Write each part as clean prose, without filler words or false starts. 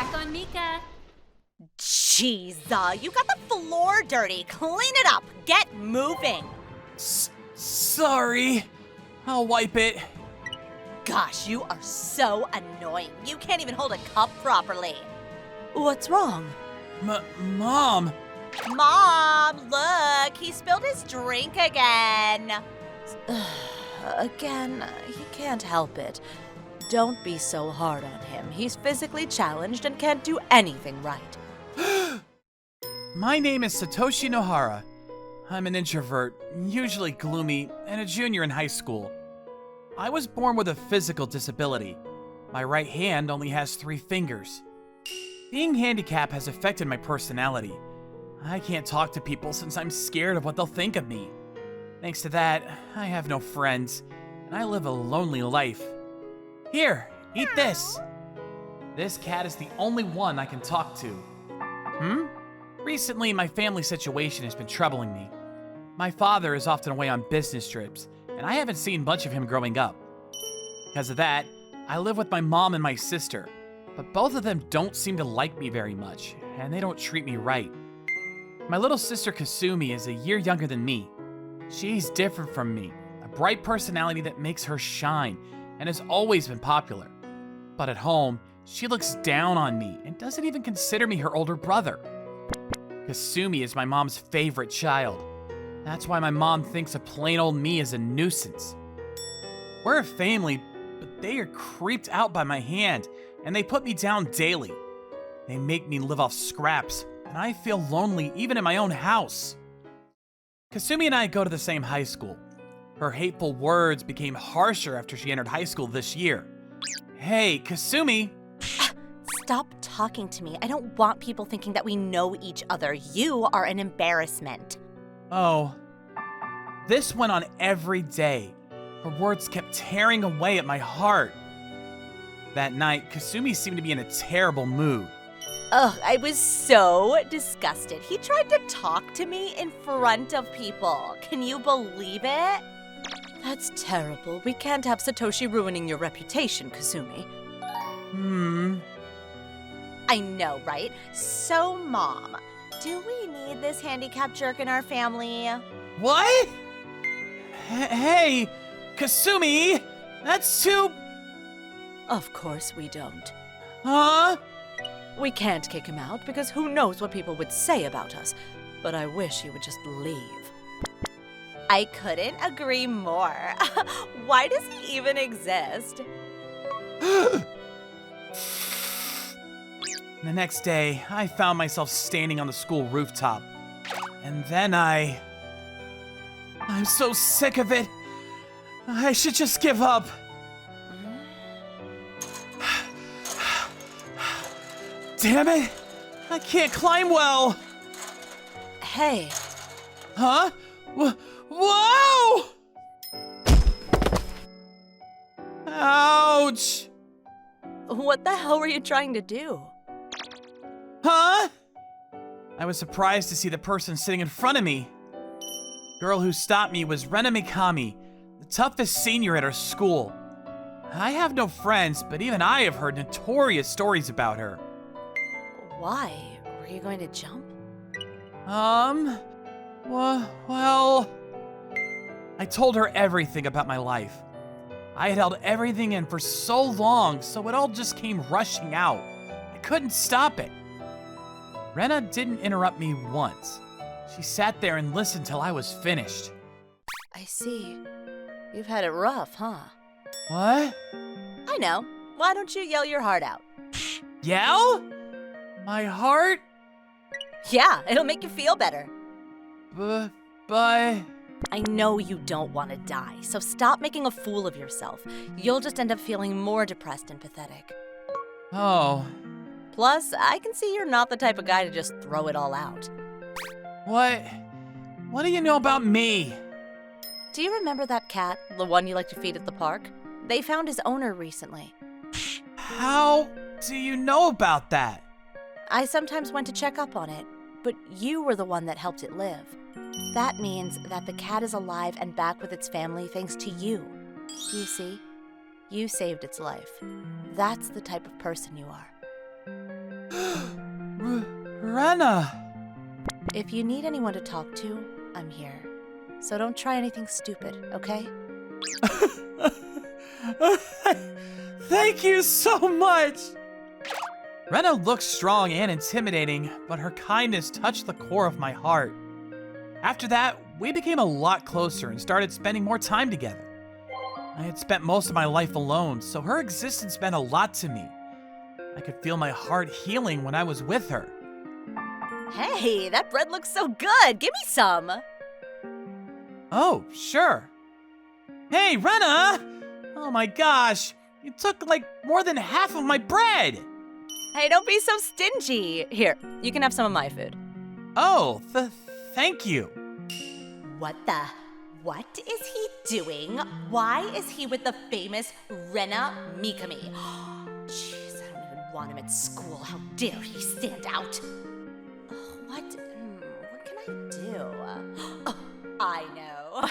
Back on Mika. Jeez, you got the floor dirty. Clean it up. Get moving. Sorry. I'll wipe it. Gosh, you are so annoying. You can't even hold a cup properly. What's wrong? Mom. Mom, look, he spilled his drink again. Again, he can't help it. Don't be so hard on him. He's physically challenged and can't do anything right. My name is Satoshi Nohara. I'm an introvert, usually gloomy, and a junior in high school. I was born with a physical disability. My right hand only has 3 fingers. Being handicapped has affected my personality. I can't talk to people since I'm scared of what they'll think of me. Thanks to that, I have no friends, and I live a lonely life. Here, eat this. This cat is the only one I can talk to. Recently, my family situation has been troubling me. My father is often away on business trips, and I haven't seen much of him growing up. Because of that, I live with my mom and my sister, but both of them don't seem to like me very much, and they don't treat me right. My little sister Kasumi is a year younger than me. She's different from me, a bright personality that makes her shine, and has always been popular. But at home, she looks down on me and doesn't even consider me her older brother. Kasumi is my mom's favorite child. That's why my mom thinks of plain old me as a nuisance. We're a family, but they are creeped out by my hand, and they put me down daily. They make me live off scraps, and I feel lonely even in my own house. Kasumi and I go to the same high school. Her hateful words became harsher after she entered high school this year. Hey, Kasumi! Stop talking to me. I don't want people thinking that we know each other. You are an embarrassment. Oh. This went on every day. Her words kept tearing away at my heart. That night, Kasumi seemed to be in a terrible mood. Ugh, I was so disgusted. He tried to talk to me in front of people. Can you believe it? That's terrible. We can't have Satoshi ruining your reputation, Kasumi. I know, right? So, Mom, do we need this handicapped jerk in our family? What? Hey, Kasumi! That's too... Of course we don't. Huh? We can't kick him out because who knows what people would say about us. But I wish he would just leave. I couldn't agree more. Why does he even exist? The next day, I found myself standing on the school rooftop. And then I'm so sick of it. I should just give up. Damn it! I can't climb well! Hey. Huh? Whoa! Ouch! What the hell were you trying to do? Huh? I was surprised to see the person sitting in front of me. The girl who stopped me was Rena Mikami, the toughest senior at our school. I have no friends, but even I have heard notorious stories about her. Why? Were you going to jump? Well... I told her everything about my life. I had held everything in for so long, so it all just came rushing out. I couldn't stop it. Rena didn't interrupt me once. She sat there and listened till I was finished. I see. You've had it rough, huh? What? I know. Why don't you yell your heart out? Yell? My heart? Yeah, it'll make you feel better. But... I know you don't want to die, so stop making a fool of yourself. You'll just end up feeling more depressed and pathetic. Oh. Plus, I can see you're not the type of guy to just throw it all out. What do you know about me? Do you remember that cat, the one you like to feed at the park? They found his owner recently. How do you know about that? I sometimes went to check up on it, but you were the one that helped it live. That means that the cat is alive and back with its family thanks to you. Do you see? You saved its life. That's the type of person you are. Rena! If you need anyone to talk to, I'm here. So don't try anything stupid, okay? Thank you so much! Rena looked strong and intimidating, but her kindness touched the core of my heart. After that, we became a lot closer and started spending more time together. I had spent most of my life alone, so her existence meant a lot to me. I could feel my heart healing when I was with her. Hey, that bread looks so good! Give me some! Oh, sure. Hey, Rena! Oh my gosh, you took like more than half of my bread! Hey, don't be so stingy. Here, you can have some of my food. Oh, thank you. What is he doing? Why is he with the famous Rena Mikami? Jeez, I don't even want him at school. How dare he stand out? What can I do? Oh, I know.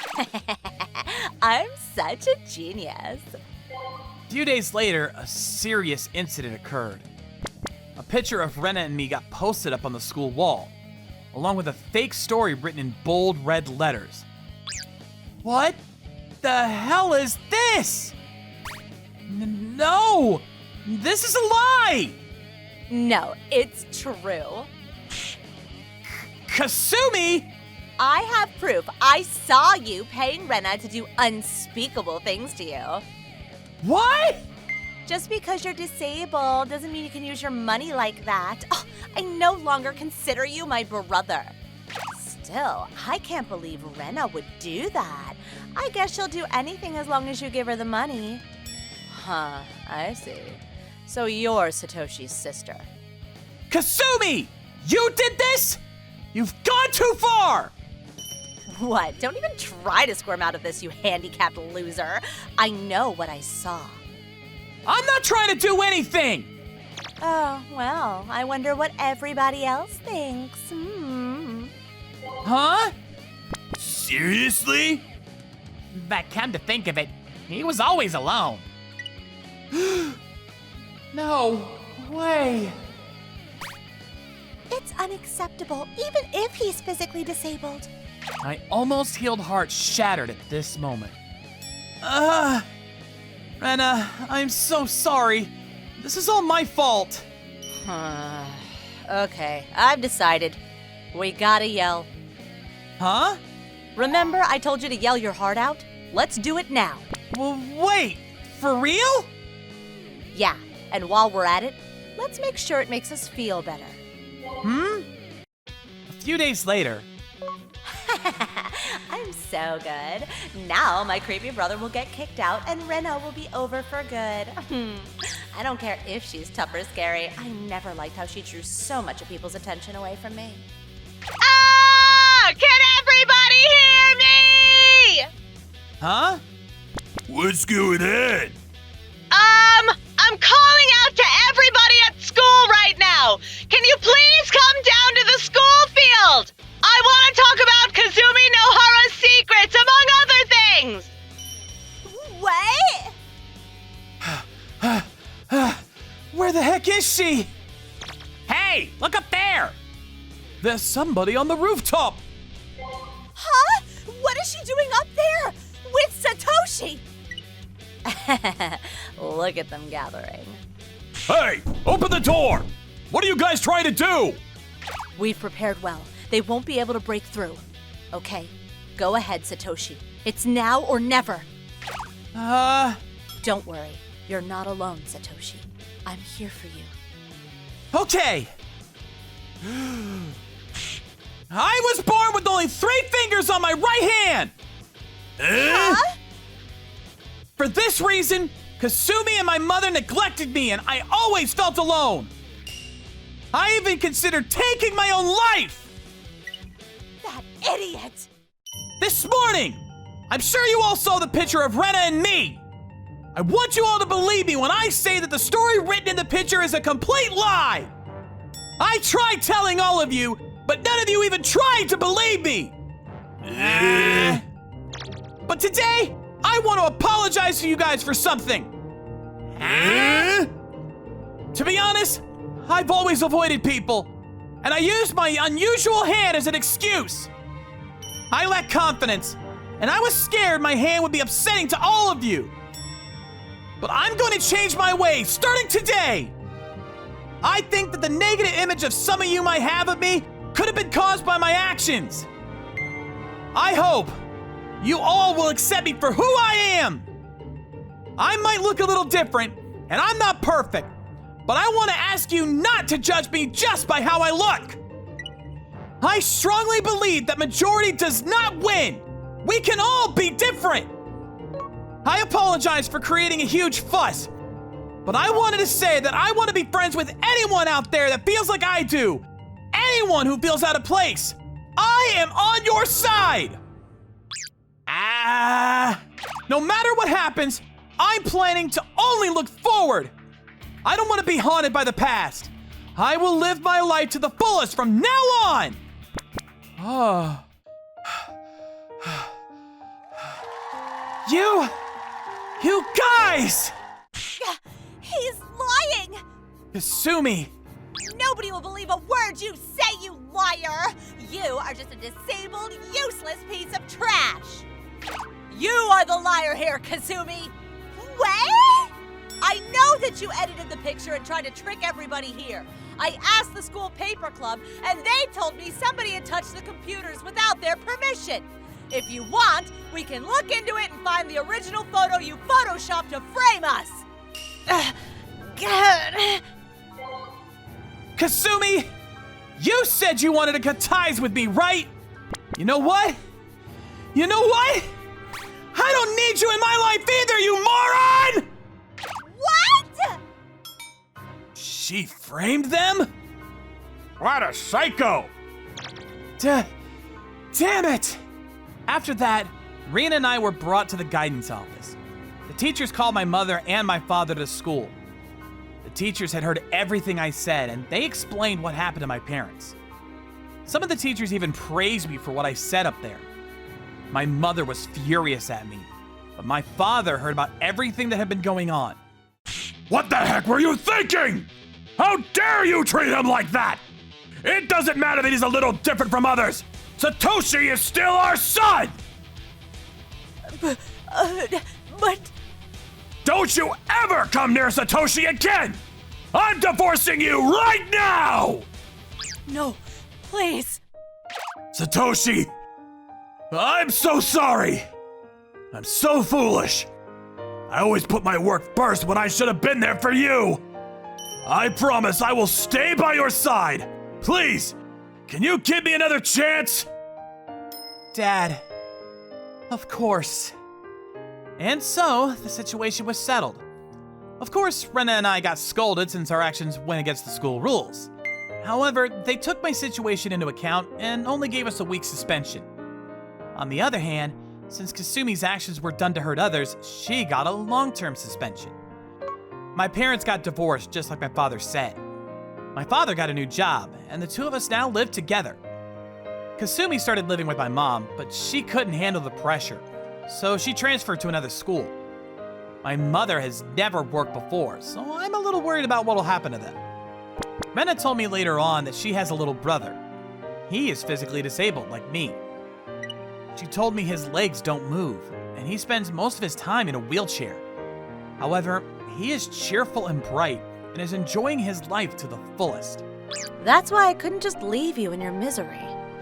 I'm such a genius. A few days later, a serious incident occurred. A picture of Rena and me got posted up on the school wall, along with a fake story written in bold red letters. What the hell is this? No! This is a lie! No, it's true. Kasumi! I have proof. I saw you paying Rena to do unspeakable things to you. What? Just because you're disabled doesn't mean you can use your money like that. Oh, I no longer consider you my brother. Still, I can't believe Rena would do that. I guess she'll do anything as long as you give her the money. Huh, I see. So you're Satoshi's sister. Kasumi! You did this? You've gone too far! What? Don't even try to squirm out of this, you handicapped loser. I know what I saw. I'm not trying to do anything! Oh, well, I wonder what everybody else thinks. Huh? Seriously? But come to think of it, he was always alone. No way. It's unacceptable, even if he's physically disabled. My almost healed heart shattered at this moment. Rena, I'm so sorry. This is all my fault. Okay, I've decided. We gotta yell. Huh? Remember I told you to yell your heart out? Let's do it now. Well, wait, for real? Yeah, and while we're at it, let's make sure it makes us feel better. A few days later. I'm so good. Now my creepy brother will get kicked out and Rena will be over for good. I don't care if she's tough or scary. I never liked how she drew so much of people's attention away from me. Ah! Can everybody hear me? Huh? What's going on? I'm calling out to everybody at school right now. Can you please come down to the school field? I want to talk about Kazumi Nohara's secrets, among other things. What? Where the heck is she? Hey, look up there! There's somebody on the rooftop! Huh? What is she doing up there? With Satoshi? Look at them gathering. Hey, open the door! What are you guys trying to do? We've prepared well. They won't be able to break through. Okay, go ahead, Satoshi. It's now or never. Don't worry. You're not alone, Satoshi. I'm here for you. Okay. I was born with only 3 fingers on my right hand! Huh? For this reason, Kasumi and my mother neglected me and I always felt alone. I even considered taking my own life! That idiot! This morning! I'm sure you all saw the picture of Rena and me! I want you all to believe me when I say that the story written in the picture is a complete lie! I tried telling all of you, but none of you even tried to believe me! But today, I want to apologize to you guys for something! To be honest, I've always avoided people. and I used my unusual hand as an excuse. I lacked confidence, and I was scared my hand would be upsetting to all of you. But I'm going to change my ways starting today. I think that the negative image of some of you might have of me could have been caused by my actions. I hope you all will accept me for who I am. I might look a little different, and I'm not perfect, but I want to ask you not to judge me just by how I look. I strongly believe that majority does not win. We can all be different. I apologize for creating a huge fuss, but I wanted to say that I want to be friends with anyone out there that feels like I do. Anyone who feels out of place. I am on your side. No matter what happens, I'm planning to only look forward. I don't want to be haunted by the past. I will live my life to the fullest from now on. You guys! He's lying! Kasumi! Nobody will believe a word you say, you liar! You are just a disabled, useless piece of trash! You are the liar here, Kasumi! What? I know that you edited the picture and tried to trick everybody here. I asked the school paper club, and they told me somebody had touched the computers without their permission. If you want, we can look into it and find the original photo you photoshopped to frame us. God. Kasumi, you said you wanted to cut ties with me, right? You know what? I don't need you in my life either, you moron! What? She framed them? What a psycho! Damn it! After that, Rena and I were brought to the guidance office. The teachers called my mother and my father to school. The teachers had heard everything I said, and they explained what happened to my parents. Some of the teachers even praised me for what I said up there. My mother was furious at me, but my father heard about everything that had been going on. What the heck were you thinking? How dare you treat him like that? It doesn't matter that he's a little different from others. Satoshi is still our son! But... Don't you ever come near Satoshi again! I'm divorcing you right now! No, please. Satoshi, I'm so sorry. I'm so foolish. I always put my work first when I should have been there for you. I promise I will stay by your side. Please, can you give me another chance? Dad, of course. And so, the situation was settled. Of course, Rena and I got scolded since our actions went against the school rules. However, they took my situation into account and only gave us a week's suspension. On the other hand, since Kasumi's actions were done to hurt others, she got a long-term suspension. My parents got divorced just like my father said. My father got a new job, and the two of us now live together. Kasumi started living with my mom, but she couldn't handle the pressure, so she transferred to another school. My mother has never worked before, so I'm a little worried about what will happen to them. Rena told me later on that she has a little brother. He is physically disabled like me. She told me his legs don't move, and he spends most of his time in a wheelchair. However, he is cheerful and bright, and is enjoying his life to the fullest. That's why I couldn't just leave you in your misery.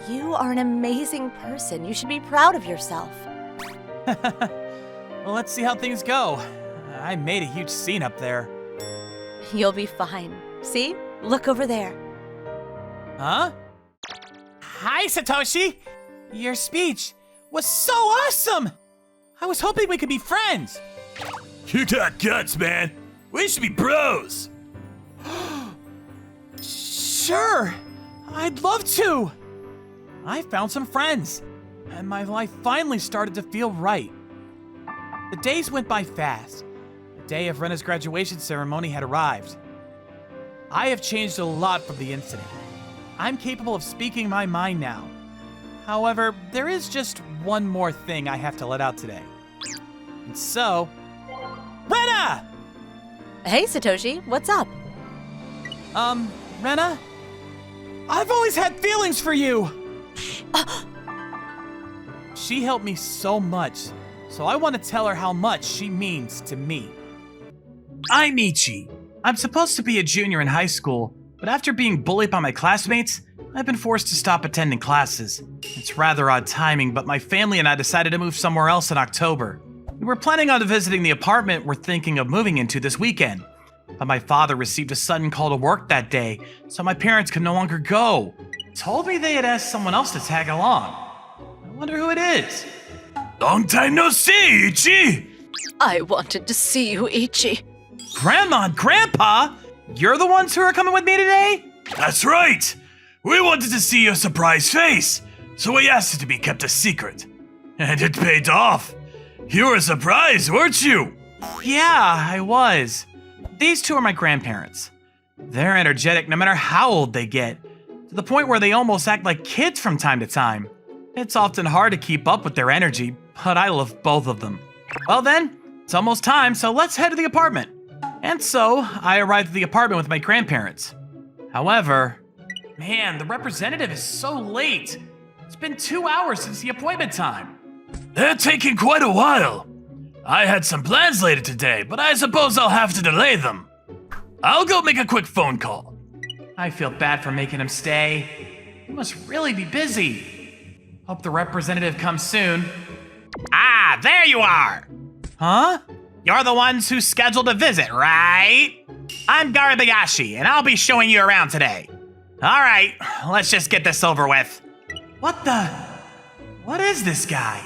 You are an amazing person. You should be proud of yourself. Well, let's see how things go. I made a huge scene up there. You'll be fine. See? Look over there. Huh? Hi, Satoshi! Your speech was so awesome! I was hoping we could be friends. You got guts, man. We should be bros. Sure, I'd love to. I found some friends, and my life finally started to feel right. The days went by fast. The day of Rena's graduation ceremony had arrived. I have changed a lot from the incident. I'm capable of speaking my mind now. However, there is just one more thing I have to let out today. And so, Rena! Hey, Satoshi, what's up? Rena? I've always had feelings for you! She helped me so much, so I want to tell her how much she means to me. I'm Ichi. I'm supposed to be a junior in high school, but after being bullied by my classmates, I've been forced to stop attending classes. It's rather odd timing, but my family and I decided to move somewhere else in October. We were planning on visiting the apartment we're thinking of moving into this weekend, but my father received a sudden call to work that day, so my parents could no longer go. Told me they had asked someone else to tag along. I wonder who it is. Long time no see, Ichi! I wanted to see you, Ichi. Grandma and Grandpa? You're the ones who are coming with me today? That's right! We wanted to see your surprised face, so we asked it to be kept a secret. And it paid off. You were surprised, weren't you? Yeah, I was. These two are my grandparents. They're energetic no matter how old they get, to the point where they almost act like kids from time to time. It's often hard to keep up with their energy, but I love both of them. Well then, it's almost time, so let's head to the apartment. And so, I arrived at the apartment with my grandparents. However, man, the representative is so late. It's been 2 hours since the appointment time. They're taking quite a while. I had some plans later today, but I suppose I'll have to delay them. I'll go make a quick phone call. I feel bad for making him stay. He must really be busy. Hope the representative comes soon. Ah, there you are! Huh? You're the ones who scheduled a visit, right? I'm Garabayashi, and I'll be showing you around today. All right, let's just get this over with. What the? What is this guy?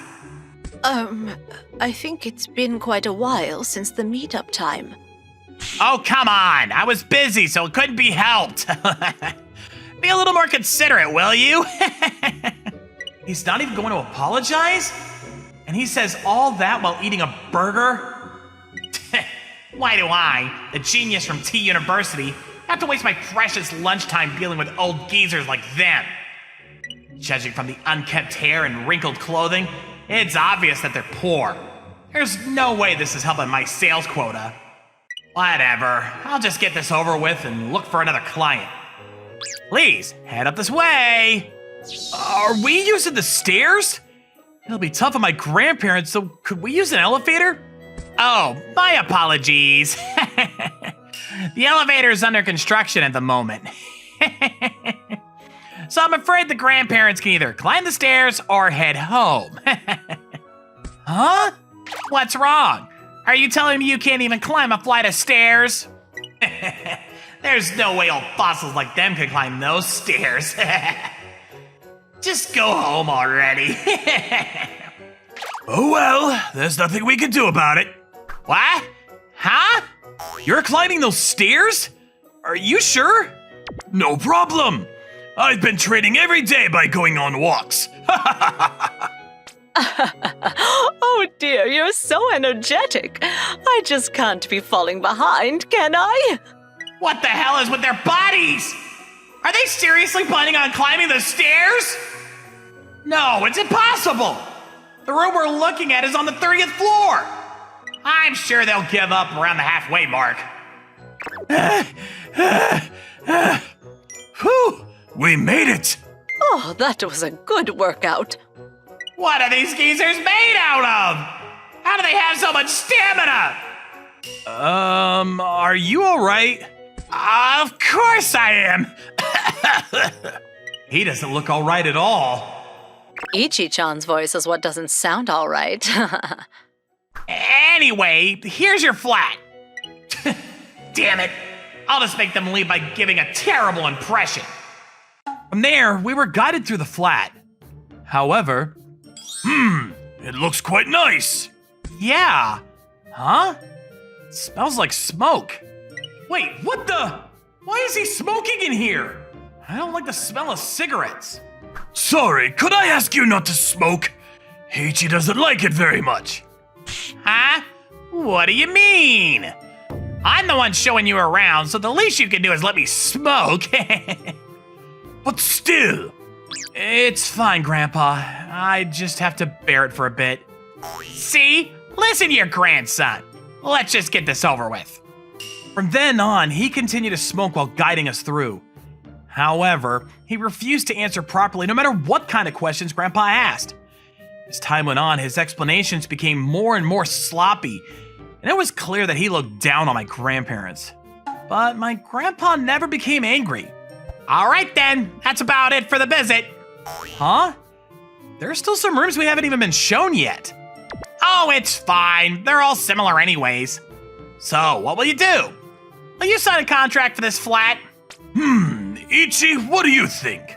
I think it's been quite a while since the meetup time. Oh, come on. I was busy, so it couldn't be helped. Be a little more considerate, will you? He's not even going to apologize? And he says all that while eating a burger? Why do I, the genius from T University, have to waste my precious lunchtime dealing with old geezers like them? Judging from the unkempt hair and wrinkled clothing, it's obvious that they're poor. There's no way this is helping my sales quota. Whatever, I'll just get this over with and look for another client. Please, head up this way. Are we using the stairs? It'll be tough on my grandparents, so could we use an elevator? Oh, my apologies. The elevator's under construction at the moment. So I'm afraid the grandparents can either climb the stairs or head home. Huh? What's wrong? Are you telling me you can't even climb a flight of stairs? There's no way old fossils like them can climb those stairs. Just go home already. Oh well, there's nothing we can do about it. What? Huh? You're climbing those stairs? Are you sure? No problem. I've been training every day by going on walks. Oh dear, you're so energetic. I just can't be falling behind, can I? What the hell is with their bodies? Are they seriously planning on climbing the stairs? No, it's impossible. The room we're looking at is on the 30th floor. I'm sure they'll give up around the halfway mark. Whew, we made it. Oh, that was a good workout. What are these geezers made out of? How do they have so much stamina? Are you alright? Of course I am. He doesn't look alright at all. Ichi-chan's voice is what doesn't sound all right. Anyway, here's your flat. Damn it. I'll just make them leave by giving a terrible impression. From there, we were guided through the flat. However, It looks quite nice. yeah. Huh? It smells like smoke. Wait, what the? Why is he smoking in here? I don't like the smell of cigarettes. Sorry, could I ask you not to smoke? Ichi doesn't like it very much. Huh? What do you mean? I'm the one showing you around, so the least you can do is let me smoke. But still, It's fine, Grandpa. I just have to bear it for a bit. See? Listen to your grandson. Let's just get this over with. From then on, he continued to smoke while guiding us through. However, he refused to answer properly no matter what kind of questions Grandpa asked. As time went on, his explanations became more and more sloppy, and it was clear that he looked down on my grandparents. But my grandpa never became angry. All right then, that's about it for the visit. Huh? There are still some rooms we haven't even been shown yet. Oh, it's fine. They're all similar anyways. So, what will you do? Will you sign a contract for this flat? Ichi, what do you think?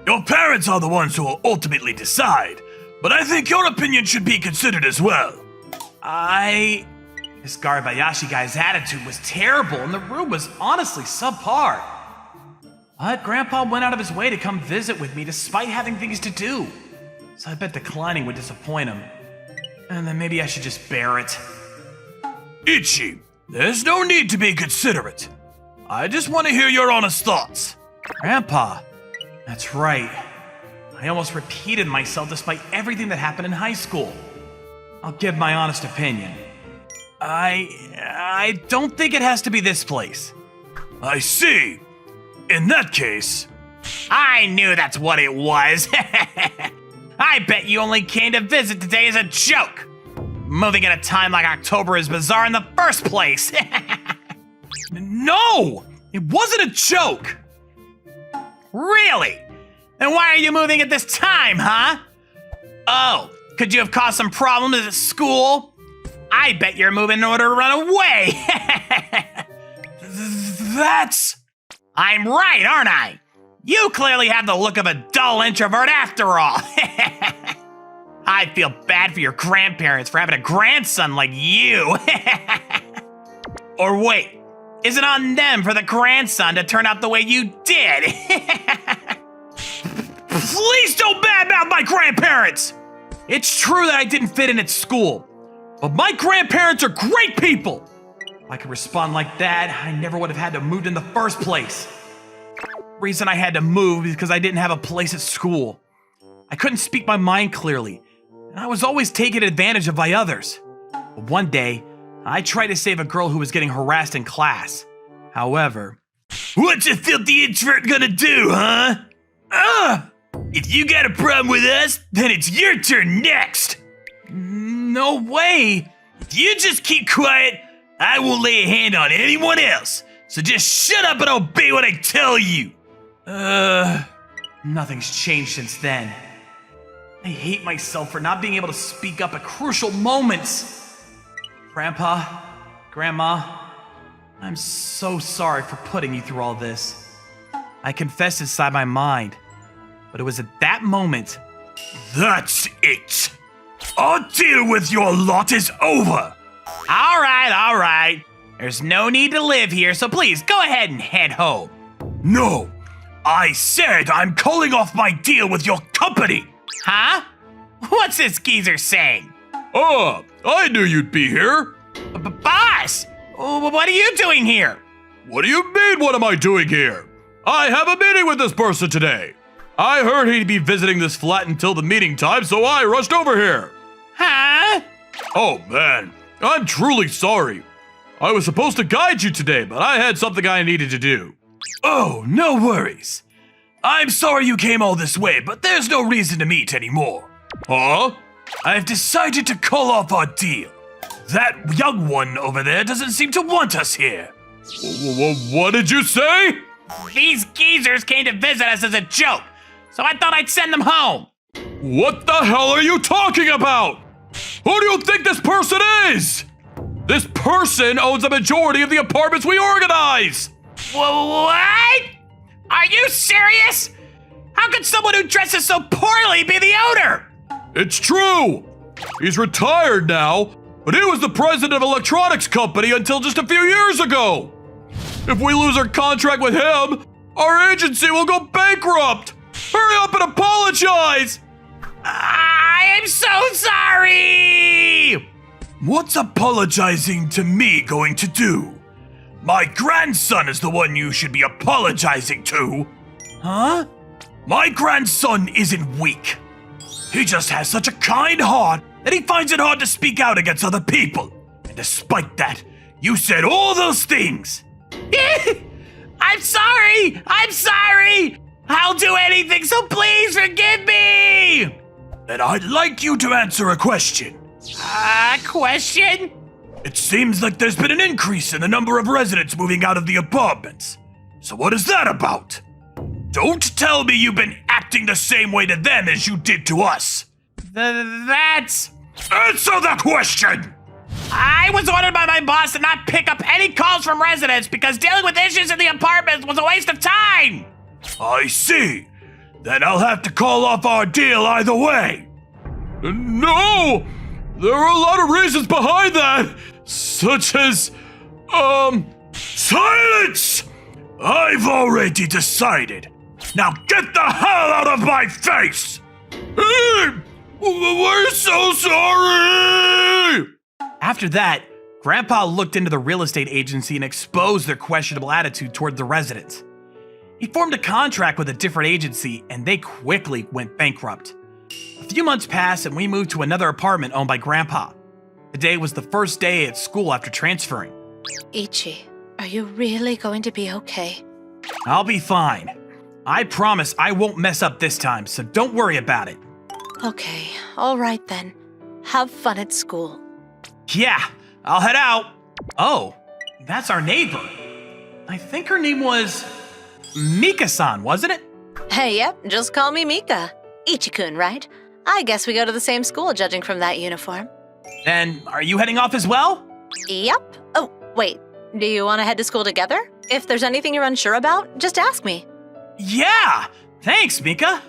Your parents are the ones who will ultimately decide, but I think your opinion should be considered as well. This Garabayashi guy's attitude was terrible, and the room was honestly subpar. But Grandpa went out of his way to come visit with me despite having things to do. So I bet declining would disappoint him. And then maybe I should just bear it. Ichi, there's no need to be considerate. I just want to hear your honest thoughts. Grandpa, that's right. I almost repeated myself despite everything that happened in high school. I'll give my honest opinion. I don't think it has to be this place. I see. In that case... I knew that's what it was. I bet you only came to visit today as a joke. Moving at a time like October is bizarre in the first place. No! It wasn't a joke! Really? Then why are you moving at this time, huh? Oh, could you have caused some problems at school? I bet you're moving in order to run away. That's... I'm right, aren't I? You clearly have the look of a dull introvert after all. I feel bad for your grandparents for having a grandson like you. Or wait, is it on them for the grandson to turn out the way you did? Please don't badmouth my grandparents! It's true that I didn't fit in at school, but my grandparents are great people. If I could respond like that, I never would have had to move in the first place. The reason I had to move is because I didn't have a place at school. I couldn't speak my mind clearly, and I was always taken advantage of by others. But one day, I tried to save a girl who was getting harassed in class. However... What's a filthy introvert gonna do, huh? If you got a problem with us, then it's your turn next! No way! If you just keep quiet, I won't lay a hand on anyone else. So just shut up and obey what I tell you. Nothing's changed since then. I hate myself for not being able to speak up at crucial moments. Grandpa, Grandma, I'm so sorry for putting you through all this. I confess inside my mind, but it was at that moment. That's it. Our deal with your lot is over. All right. There's no need to live here, so please go ahead and head home. No, I said I'm calling off my deal with your company. Huh? What's this geezer saying? I knew you'd be here. Boss, what are you doing here? What do you mean, what am I doing here? I have a meeting with this person today. I heard he'd be visiting this flat until the meeting time, so I rushed over here. Huh? Oh man, I'm truly sorry. I was supposed to guide you today, but I had something I needed to do. Oh, no worries. I'm sorry you came all this way, but there's no reason to meet anymore. Huh? I've decided to call off our deal. That young one over there doesn't seem to want us here. What did you say? These geezers came to visit us as a joke, so I thought I'd send them home. What the hell are you talking about? Who do you think this person is? This person owns the majority of the apartments we organize! What? Are you serious? How could someone who dresses so poorly be the owner? It's true! He's retired now, but he was the president of an electronics company until just a few years ago. If we lose our contract with him, our agency will go bankrupt! Hurry up and apologize! I am so sorry! What's apologizing to me going to do? My grandson is the one you should be apologizing to. Huh? My grandson isn't weak. He just has such a kind heart that he finds it hard to speak out against other people. And despite that, you said all those things. I'm sorry! I'm sorry! I'll do anything, so please forgive me! Then I'd like you to answer a question. Question? It seems like there's been an increase in the number of residents moving out of the apartments. So what is that about? Don't tell me you've been acting the same way to them as you did to us. That's... Answer the question! I was ordered by my boss to not pick up any calls from residents because dealing with issues in the apartments was a waste of time! I see. Then I'll have to call off our deal either way. No! There are a lot of reasons behind that, such as, silence! I've already decided. Now get the hell out of my face! We're so sorry! After that, Grandpa looked into the real estate agency and exposed their questionable attitude toward the residents. He formed a contract with a different agency, and they quickly went bankrupt. A few months passed, and we moved to another apartment owned by Grandpa. Today was the first day at school after transferring. Ichi, are you really going to be okay? I'll be fine. I promise I won't mess up this time, so don't worry about it. Okay, all right then. Have fun at school. Yeah, I'll head out. Oh, that's our neighbor. I think her name was Mika-san, wasn't it? Hey, yep, just call me Mika. Ichi-kun, right? I guess we go to the same school, judging from that uniform. Then, are you heading off as well? Yep. Oh, wait. Do you want to head to school together? If there's anything you're unsure about, just ask me. Yeah! Thanks, Mika!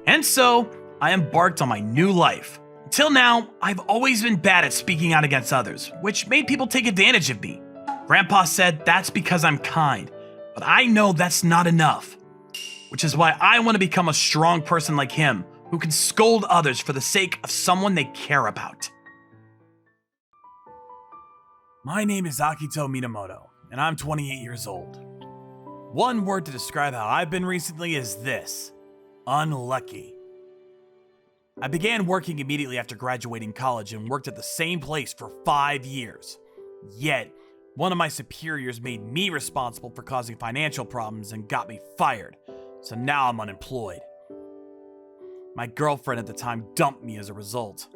And so, I embarked on my new life. Until now, I've always been bad at speaking out against others, which made people take advantage of me. Grandpa said that's because I'm kind, but I know that's not enough. Which is why I want to become a strong person like him, who can scold others for the sake of someone they care about. My name is Akito Minamoto, and I'm 28 years old. One word to describe how I've been recently is this: unlucky. I began working immediately after graduating college and worked at the same place for 5 years. Yet, one of my superiors made me responsible for causing financial problems and got me fired, so now I'm unemployed. My girlfriend at the time dumped me as a result.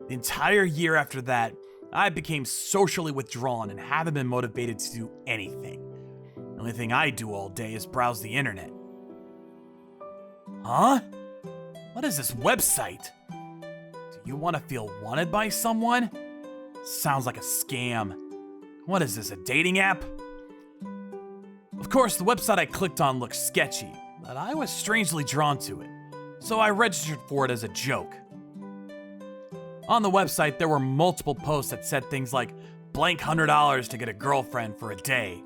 The entire year after that, I became socially withdrawn and haven't been motivated to do anything. The only thing I do all day is browse the internet. Huh? What is this website? Do you want to feel wanted by someone? Sounds like a scam. What is this, a dating app? Of course, the website I clicked on looked sketchy, but I was strangely drawn to it, so I registered for it as a joke. On the website, there were multiple posts that said things like blank $100 to get a girlfriend for a day.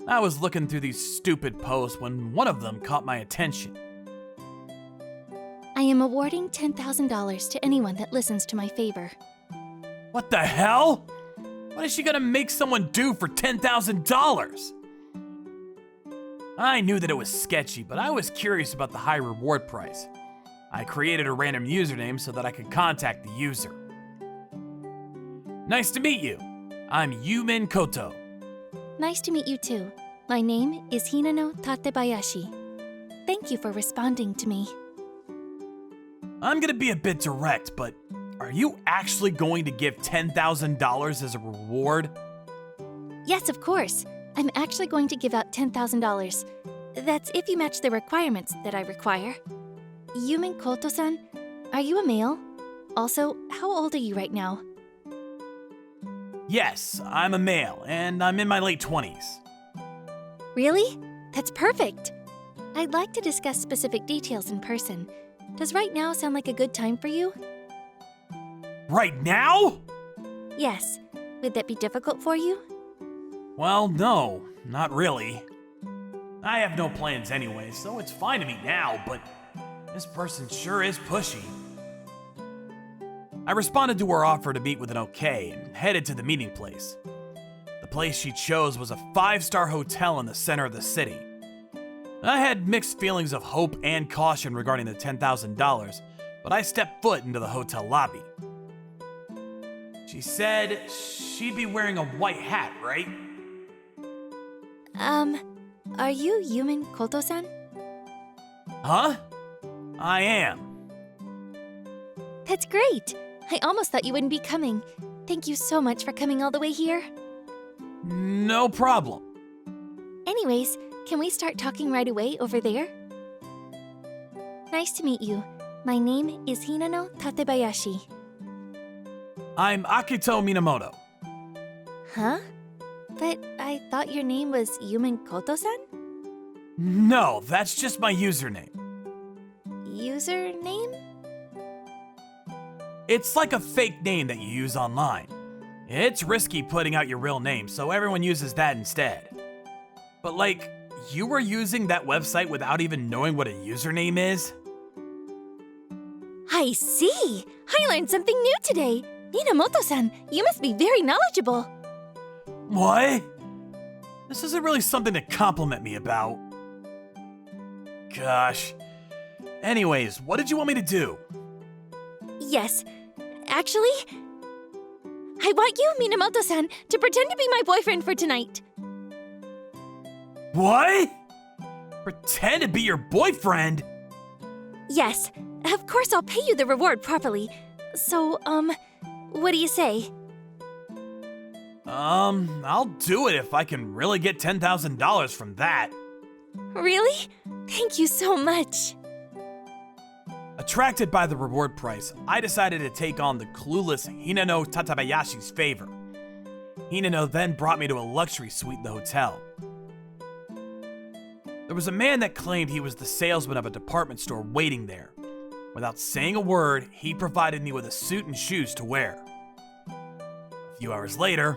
I was looking through these stupid posts when one of them caught my attention. I am awarding $10,000 to anyone that listens to my favor. What the hell? What is she gonna make someone do for $10,000? I knew that it was sketchy, but I was curious about the high reward price. I created a random username so that I could contact the user. Nice to meet you. I'm Yumin Koto. Nice to meet you too. My name is Hinano Tatebayashi. Thank you for responding to me. I'm gonna be a bit direct, but are you actually going to give $10,000 as a reward? Yes, of course. I'm actually going to give out $10,000. That's if you match the requirements that I require. Yumin Koto-san, are you a male? Also, how old are you right now? Yes, I'm a male, and I'm in my late 20s. Really? That's perfect. I'd like to discuss specific details in person. Does right now sound like a good time for you? Right now? Yes. Would that be difficult for you? Well, no, not really. I have no plans anyway, so it's fine to meet now, but this person sure is pushy. I responded to her offer to meet with an okay and headed to the meeting place. The place she chose was a 5-star hotel in the center of the city. I had mixed feelings of hope and caution regarding the $10,000, but I stepped foot into the hotel lobby. She said she'd be wearing a white hat, right? Are you Yumin Koto-san? Huh? I am. That's great! I almost thought you wouldn't be coming. Thank you so much for coming all the way here. No problem. Anyways, can we start talking right away over there? Nice to meet you. My name is Hinano Tatebayashi. I'm Akito Minamoto. Huh? But I thought your name was Yumin Koto-san? No, that's just my username. Username? It's like a fake name that you use online. It's risky putting out your real name, so everyone uses that instead. But like, you were using that website without even knowing what a username is? I see! I learned something new today! Minamoto-san, you must be very knowledgeable! What? This isn't really something to compliment me about. Gosh. Anyways, what did you want me to do? Yes. Actually, I want you, Minamoto-san, to pretend to be my boyfriend for tonight. What? Pretend to be your boyfriend? Yes. Of course I'll pay you the reward properly. So, what do you say? I'll do it if I can really get $10,000 from that. Really? Thank you so much. Attracted by the reward price, I decided to take on the clueless Hinano Tatabayashi's favor. Hinano then brought me to a luxury suite in the hotel. There was a man that claimed he was the salesman of a department store waiting there. Without saying a word, he provided me with a suit and shoes to wear. A few hours later...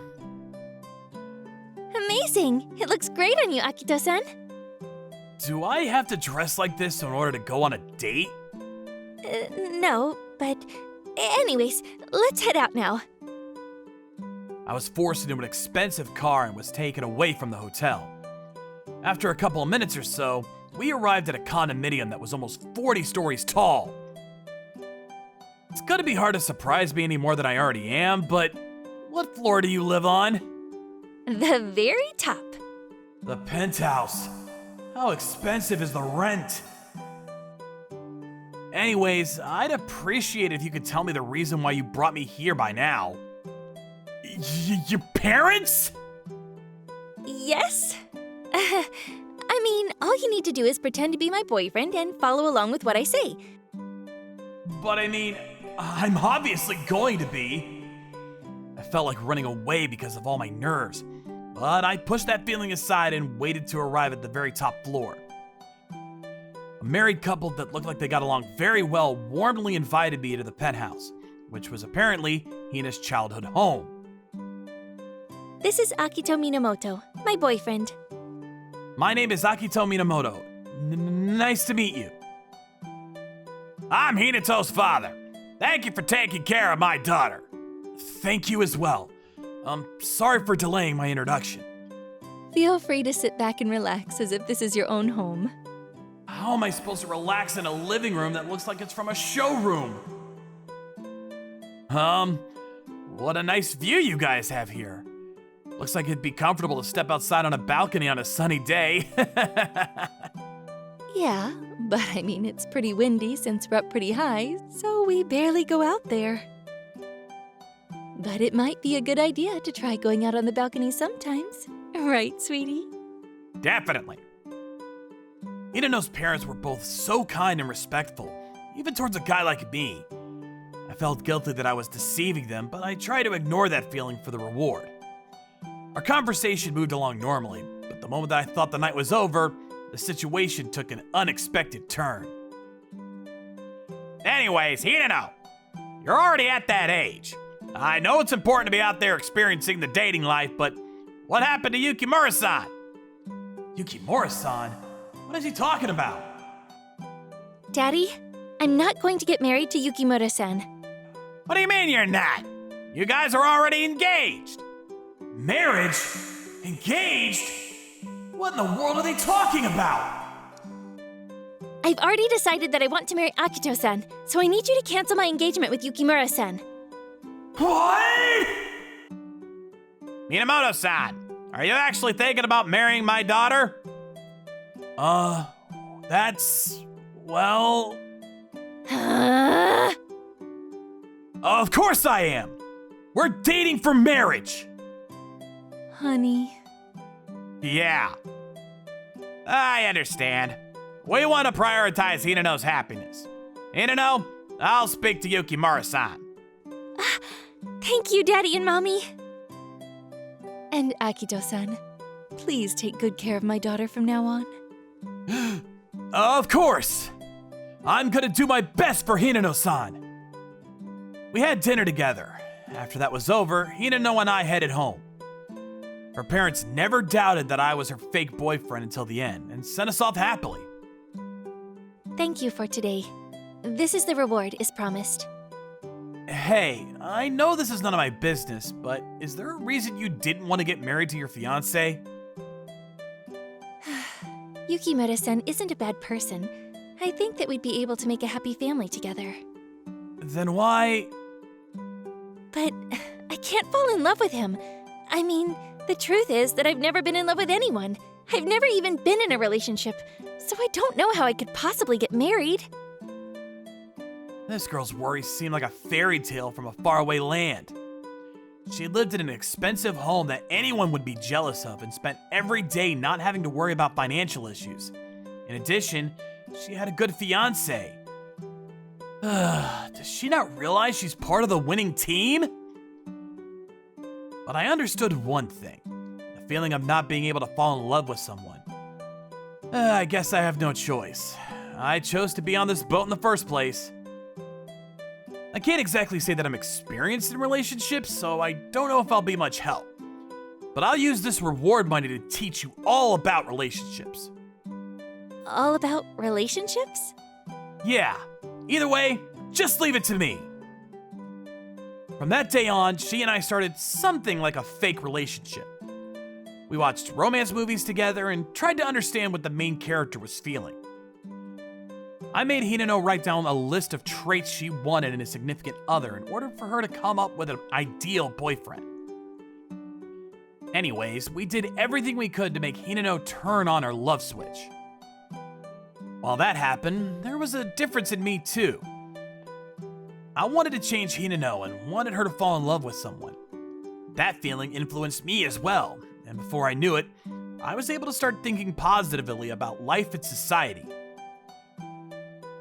Amazing! It looks great on you, Akito-san. Do I have to dress like this in order to go on a date? No, but anyways, let's head out now. I was forced into an expensive car and was taken away from the hotel. After a couple of minutes or so, we arrived at a condominium that was almost 40 stories tall. It's gonna be hard to surprise me any more than I already am, but what floor do you live on? The very top. The penthouse. How expensive is the rent? Anyways, I'd appreciate it if you could tell me the reason why you brought me here by now. Your parents? Yes? I mean, all you need to do is pretend to be my boyfriend and follow along with what I say. But I mean, I'm obviously going to be. I felt like running away because of all my nerves, but I pushed that feeling aside and waited to arrive at the very top floor. A married couple that looked like they got along very well warmly invited me to the penthouse, which was apparently Hina's childhood home. This is Akito Minamoto, my boyfriend. My name is Akito Minamoto. Nice to meet you. I'm Hinato's father. Thank you for taking care of my daughter. Thank you as well. Sorry for delaying my introduction. Feel free to sit back and relax as if this is your own home. How am I supposed to relax in a living room that looks like it's from a showroom? What a nice view you guys have here. Looks like it'd be comfortable to step outside on a balcony on a sunny day. Yeah, but I mean, it's pretty windy since we're up pretty high, so we barely go out there. But it might be a good idea to try going out on the balcony sometimes. Right, sweetie? Definitely. Hinano's parents were both so kind and respectful, even towards a guy like me. I felt guilty that I was deceiving them, but I tried to ignore that feeling for the reward. Our conversation moved along normally, but the moment that I thought the night was over, the situation took an unexpected turn. Anyways, Hinano, you're already at that age. I know it's important to be out there experiencing the dating life, but what happened to Yukimura-san? Yukimura-san? What is he talking about? Daddy, I'm not going to get married to Yukimura-san. What do you mean you're not? You guys are already engaged. Marriage? Engaged? What in the world are they talking about? I've already decided that I want to marry Akito-san, so I need you to cancel my engagement with Yukimura-san. What? Minamoto-san, Are you actually thinking about marrying my daughter? Well... Of course I am! We're dating for marriage! Honey. Yeah. I understand. We want to prioritize Hinano's happiness. Hinano, I'll speak to Yukimura-san. Thank you, Daddy and Mommy. And Akito-san, please take good care of my daughter from now on. Of course! I'm gonna do my best for Hinano-san. We had dinner together. After that was over, Hinano and I headed home. Her parents never doubted that I was her fake boyfriend until the end, and sent us off happily. Thank you for today. This is the reward, as promised. Hey, I know this is none of my business, but is there a reason you didn't want to get married to your fiancé? Yukimura-san isn't a bad person. I think that we'd be able to make a happy family together. Then why... But I can't fall in love with him. I mean, the truth is that I've never been in love with anyone. I've never even been in a relationship, so I don't know how I could possibly get married. This girl's worries seem like a fairy tale from a faraway land. She lived in an expensive home that anyone would be jealous of and spent every day not having to worry about financial issues. In addition, she had a good fiancé. Does she not realize she's part of the winning team? But I understood one thing, the feeling of not being able to fall in love with someone. I guess I have no choice. I chose to be on this boat in the first place. I can't exactly say that I'm experienced in relationships, so I don't know if I'll be much help. But I'll use this reward money to teach you all about relationships. All about relationships? Yeah, either way, just leave it to me. From that day on, she and I started something like a fake relationship. We watched romance movies together and tried to understand what the main character was feeling. I made Hinano write down a list of traits she wanted in a significant other in order for her to come up with an ideal boyfriend. Anyways, we did everything we could to make Hinano turn on her love switch. While that happened, there was a difference in me too. I wanted to change Hinano and wanted her to fall in love with someone. That feeling influenced me as well, and before I knew it, I was able to start thinking positively about life and society.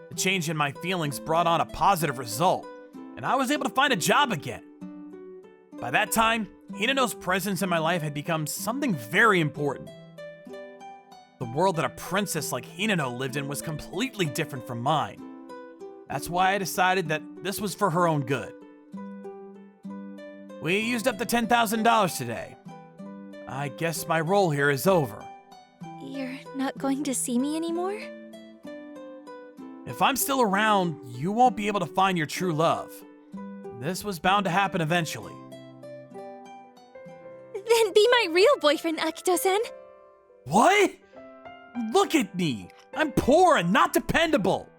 The change in my feelings brought on a positive result, and I was able to find a job again. By that time, Hinano's presence in my life had become something very important. The world that a princess like Hinano lived in was completely different from mine. That's why I decided that this was for her own good. We used up the $10,000 today. I guess my role here is over. You're not going to see me anymore? If I'm still around, you won't be able to find your true love. This was bound to happen eventually. Then be my real boyfriend, Akito-san. What? Look at me! I'm poor and not dependable!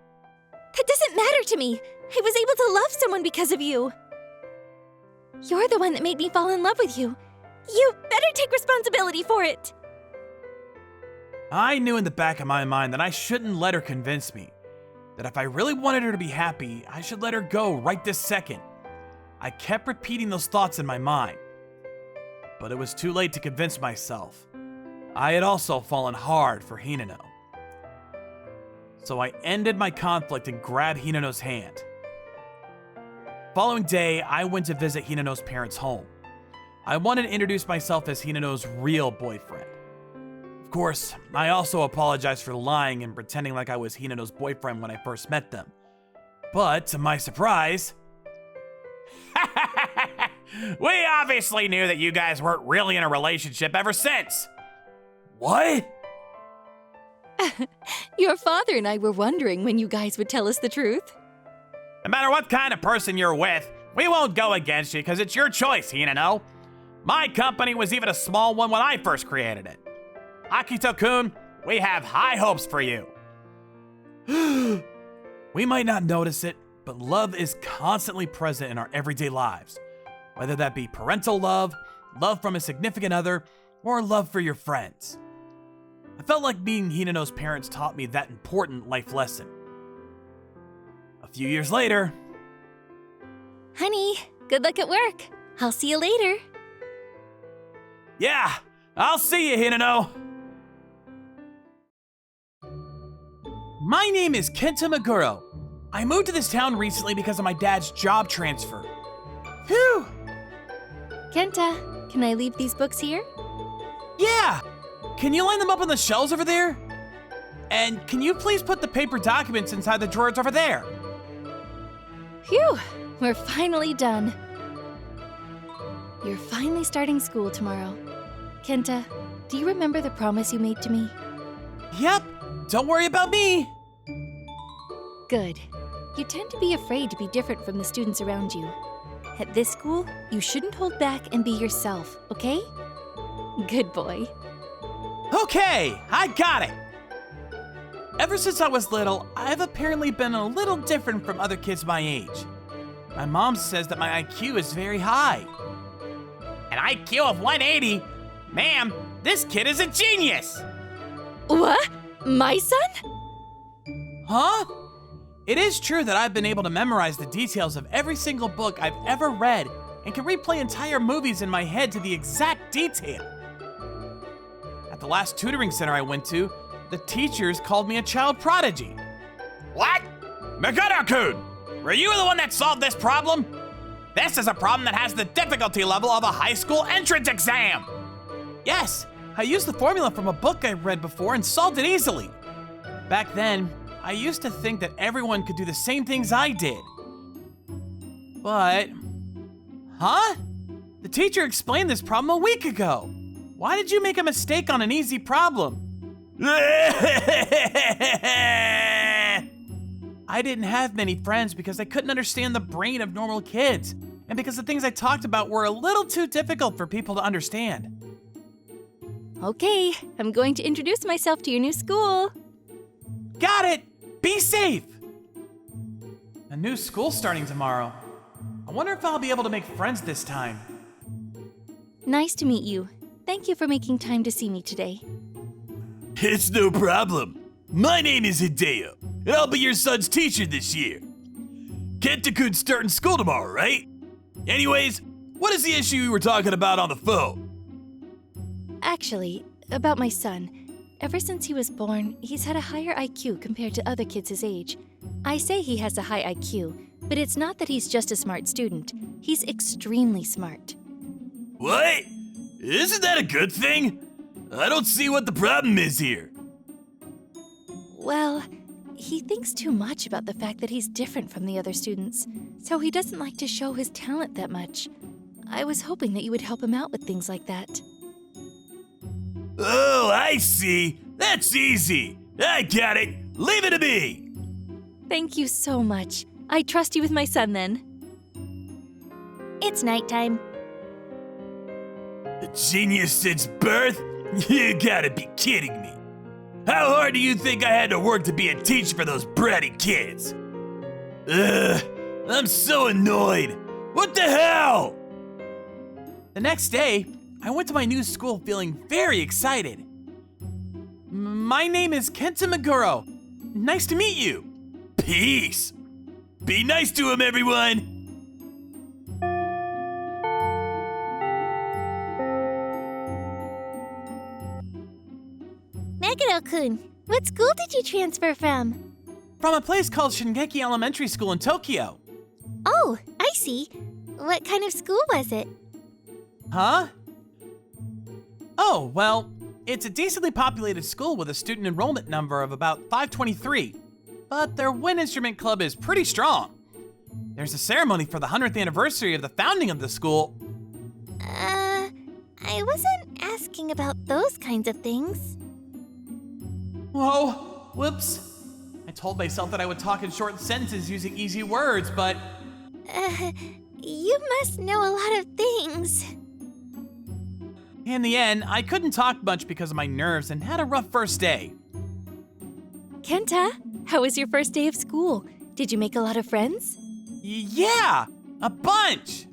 That doesn't matter to me. I was able to love someone because of you. You're the one that made me fall in love with you. You better take responsibility for it. I knew in the back of my mind that I shouldn't let her convince me. That if I really wanted her to be happy, I should let her go right this second. I kept repeating those thoughts in my mind. But it was too late to convince myself. I had also fallen hard for Hinano. So I ended my conflict and grabbed Hinano's hand. Following day, I went to visit Hinano's parents' home. I wanted to introduce myself as Hinano's real boyfriend. Of course, I also apologized for lying and pretending like I was Hinano's boyfriend when I first met them. But to my surprise... We obviously knew that you guys weren't really in a relationship ever since. What? Your father and I were wondering when you guys would tell us the truth. No matter what kind of person you're with, we won't go against you because it's your choice, Hinano. My company was even a small one when I first created it. Akito-kun, we have high hopes for you. We might not notice it, but love is constantly present in our everyday lives. Whether that be parental love, love from a significant other, or love for your friends. I felt like meeting Hinano's parents taught me that important life lesson. A few years later... Honey, good luck at work. I'll see you later. Yeah, I'll see you, Hinano. My name is Kenta Meguro. I moved to this town recently because of my dad's job transfer. Phew! Kenta, can I leave these books here? Yeah! Can you line them up on the shelves over there? And can you please put the paper documents inside the drawers over there? Phew, we're finally done. You're finally starting school tomorrow. Kenta, do you remember the promise you made to me? Yep, don't worry about me. Good. You tend to be afraid to be different from the students around you. At this school, you shouldn't hold back and be yourself, okay? Good boy. Okay, I got it. Ever since I was little, I've apparently been a little different from other kids my age. My mom says that my IQ is very high. An IQ of 180? Ma'am, this kid is a genius! What? My son? Huh? It is true that I've been able to memorize the details of every single book I've ever read and can replay entire movies in my head to the exact detail. At the last tutoring center I went to, the teachers called me a child prodigy. What? Meguro-kun! Were you the one that solved this problem? This is a problem that has the difficulty level of a high school entrance exam! Yes, I used the formula from a book I read before and solved it easily. Back then, I used to think that everyone could do the same things I did. But... Huh? The teacher explained this problem a week ago. Why did you make a mistake on an easy problem? I didn't have many friends because I couldn't understand the brain of normal kids, and because the things I talked about were a little too difficult for people to understand. Okay, I'm going to introduce myself to your new school. Got it! Be safe! A new school's starting tomorrow. I wonder if I'll be able to make friends this time. Nice to meet you. Thank you for making time to see me today. It's no problem. My name is Hideo, and I'll be your son's teacher this year. Kenta-kun's starting school tomorrow, right? Anyways, what is the issue we were talking about on the phone? Actually, about my son. Ever since he was born, he's had a higher IQ compared to other kids his age. I say he has a high IQ, but it's not that he's just a smart student. He's extremely smart. What? Isn't that a good thing? I don't see what the problem is here. Well, he thinks too much about the fact that he's different from the other students, so he doesn't like to show his talent that much. I was hoping that you would help him out with things like that. Oh, I see. That's easy. I got it. Leave it to me. Thank you so much. I trust you with my son then. It's nighttime. A genius since birth? You gotta be kidding me. How hard do you think I had to work to be a teacher for those bratty kids? I'm so annoyed. What the hell? The next day, I went to my new school feeling very excited. My name is Kenta Meguro. Nice to meet you. Peace. Be nice to him, everyone. Meguro-kun, what school did you transfer from? From a place called Shingeki Elementary School in Tokyo. Oh, I see. What kind of school was it? Huh? Oh, well, it's a decently populated school with a student enrollment number of about 523. But their wind instrument club is pretty strong. There's a ceremony for the 100th anniversary of the founding of the school. I wasn't asking about those kinds of things. Whoa, whoops. I told myself that I would talk in short sentences using easy words, but... You must know a lot of things. In the end, I couldn't talk much because of my nerves and had a rough first day. Kenta, how was your first day of school? Did you make a lot of friends? Yeah, a bunch!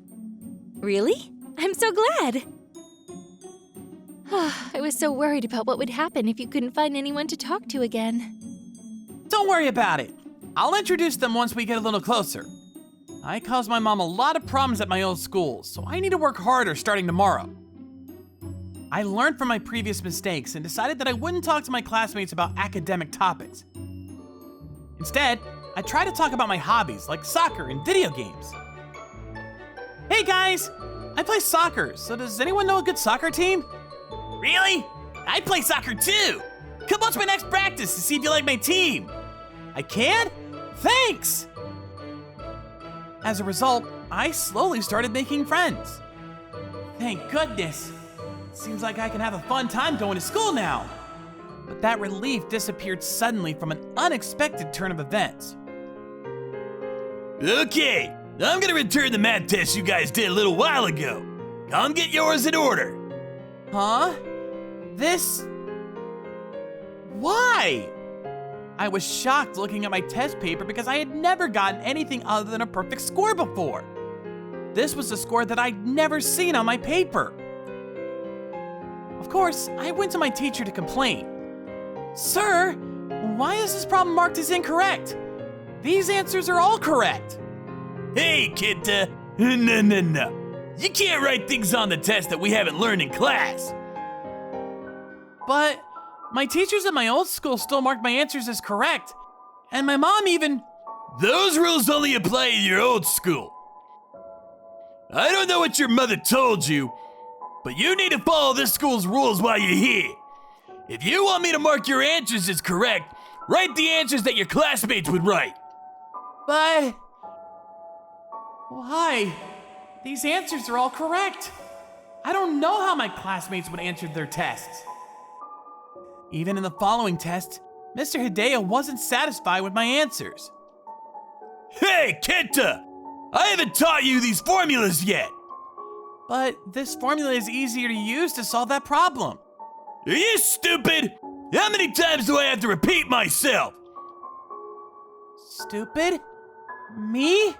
Really? I'm so glad. I was so worried about what would happen if you couldn't find anyone to talk to again. Don't worry about it. I'll introduce them once we get a little closer. I caused my mom a lot of problems at my old school, so I need to work harder starting tomorrow. I learned from my previous mistakes and decided that I wouldn't talk to my classmates about academic topics. Instead, I try to talk about my hobbies like soccer and video games. Hey guys, I play soccer, so does anyone know a good soccer team? Really? I play soccer too! Come watch my next practice to see if you like my team! I can? Thanks! As a result, I slowly started making friends. Thank goodness! Seems like I can have a fun time going to school now. But that relief disappeared suddenly from an unexpected turn of events. Okay, I'm gonna return the math test you guys did a little while ago. Come get yours in order. Huh? This? Why? I was shocked looking at my test paper because I had never gotten anything other than a perfect score before. This was a score that I'd never seen on my paper. Of course, I went to my teacher to complain. Sir, why is this problem marked as incorrect? These answers are all correct. Hey, Kenta. No. You can't write things on the test that we haven't learned in class. But my teachers at my old school still marked my answers as correct. And my mom even... Those rules only apply in your old school. I don't know what your mother told you, but you need to follow this school's rules while you're here. If you want me to mark your answers as correct, write the answers that your classmates would write. But... why? These answers are all correct. I don't know how my classmates would answer their tests. Even in the following test, Mr. Hideo wasn't satisfied with my answers. Hey, Kenta! I haven't taught you these formulas yet! But this formula is easier to use to solve that problem. Are you stupid? How many times do I have to repeat myself? Stupid? Me?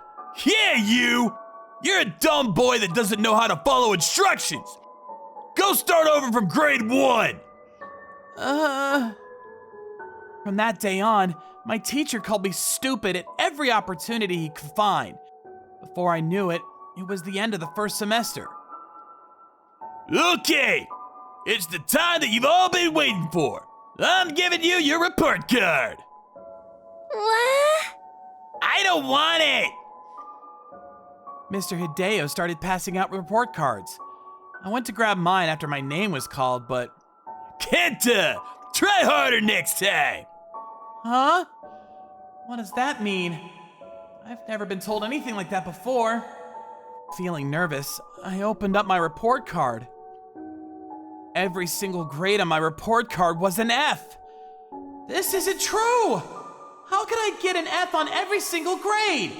Yeah, you! You're a dumb boy that doesn't know how to follow instructions! Go start over from grade 1! From that day on, my teacher called me stupid at every opportunity he could find. Before I knew it, it was the end of the first semester. Okay, it's the time that you've all been waiting for. I'm giving you your report card. What? I don't want it. Mr. Hideo started passing out report cards. I went to grab mine after my name was called, but... Kenta, try harder next time. Huh? What does that mean? I've never been told anything like that before. Feeling nervous, I opened up my report card. Every single grade on my report card was an F. This isn't true! How could I get an F on every single grade?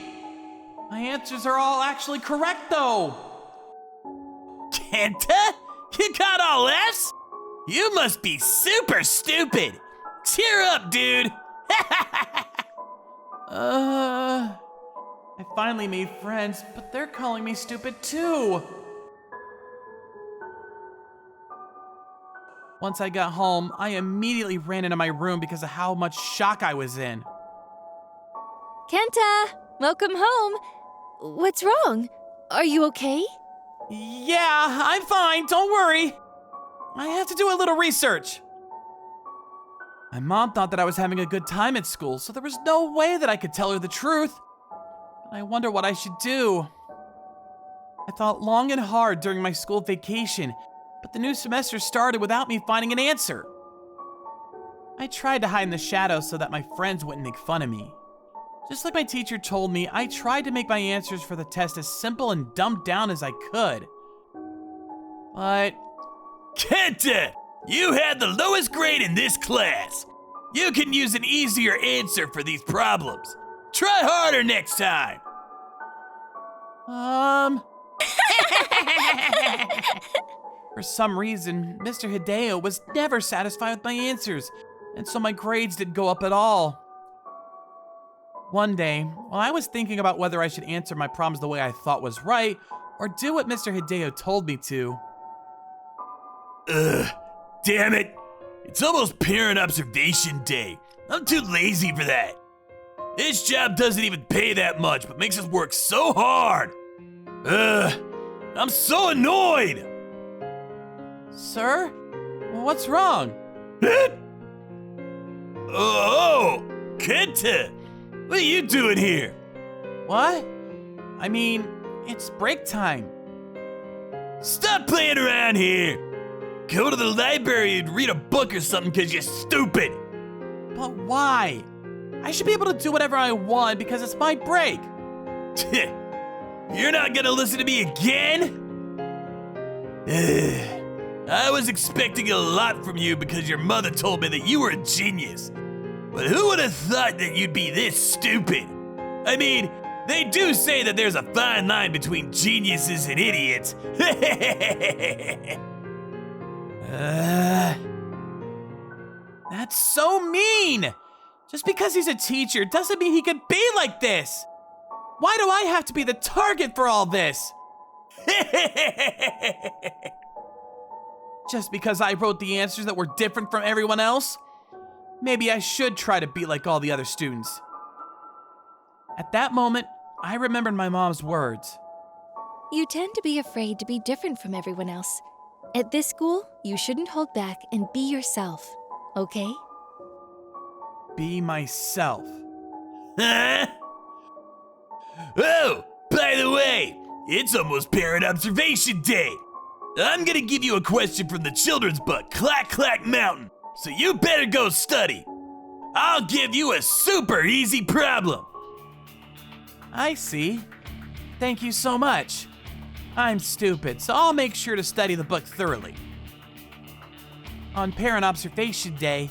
My answers are all actually correct though. Kenta, you got all Fs? You must be super stupid. Cheer up, dude. I finally made friends, but they're calling me stupid too. Once I got home, I immediately ran into my room because of how much shock I was in. Kenta, welcome home. What's wrong? Are you okay? Yeah, I'm fine, don't worry. I have to do a little research. My mom thought that I was having a good time at school, so there was no way that I could tell her the truth. I wonder what I should do. I thought long and hard during my school vacation, but the new semester started without me finding an answer. I tried to hide in the shadows so that my friends wouldn't make fun of me. Just like my teacher told me, I tried to make my answers for the test as simple and dumbed down as I could. But... Kenta, you had the lowest grade in this class. You can use an easier answer for these problems. Try harder next time. For some reason, Mr. Hideo was never satisfied with my answers, and so my grades didn't go up at all. One day, while I was thinking about whether I should answer my problems the way I thought was right, or do what Mr. Hideo told me to... Damn it! It's almost parent observation day. I'm too lazy for that. This job doesn't even pay that much, but makes us work so hard. I'm so annoyed! Sir? What's wrong? Oh, Kenta! What are you doing here? What? I mean, it's break time. Stop playing around here! Go to the library and read a book or something because you're stupid! But why? I should be able to do whatever I want because it's my break. You're not gonna listen to me again? I was expecting a lot from you because your mother told me that you were a genius. But who would have thought that you'd be this stupid? I mean, they do say that there's a fine line between geniuses and idiots. That's so mean! Just because he's a teacher doesn't mean he could be like this! Why do I have to be the target for all this? Just because I wrote the answers that were different from everyone else? Maybe I should try to be like all the other students. At that moment, I remembered my mom's words. You tend to be afraid to be different from everyone else. At this school, you shouldn't hold back and be yourself, okay? Be myself. Huh? Oh, by the way, it's almost parent observation day. I'm gonna give you a question from the children's book, Clack Clack Mountain, so you better go study. I'll give you a super easy problem. I see. Thank you so much. I'm stupid, so I'll make sure to study the book thoroughly. On parent observation day.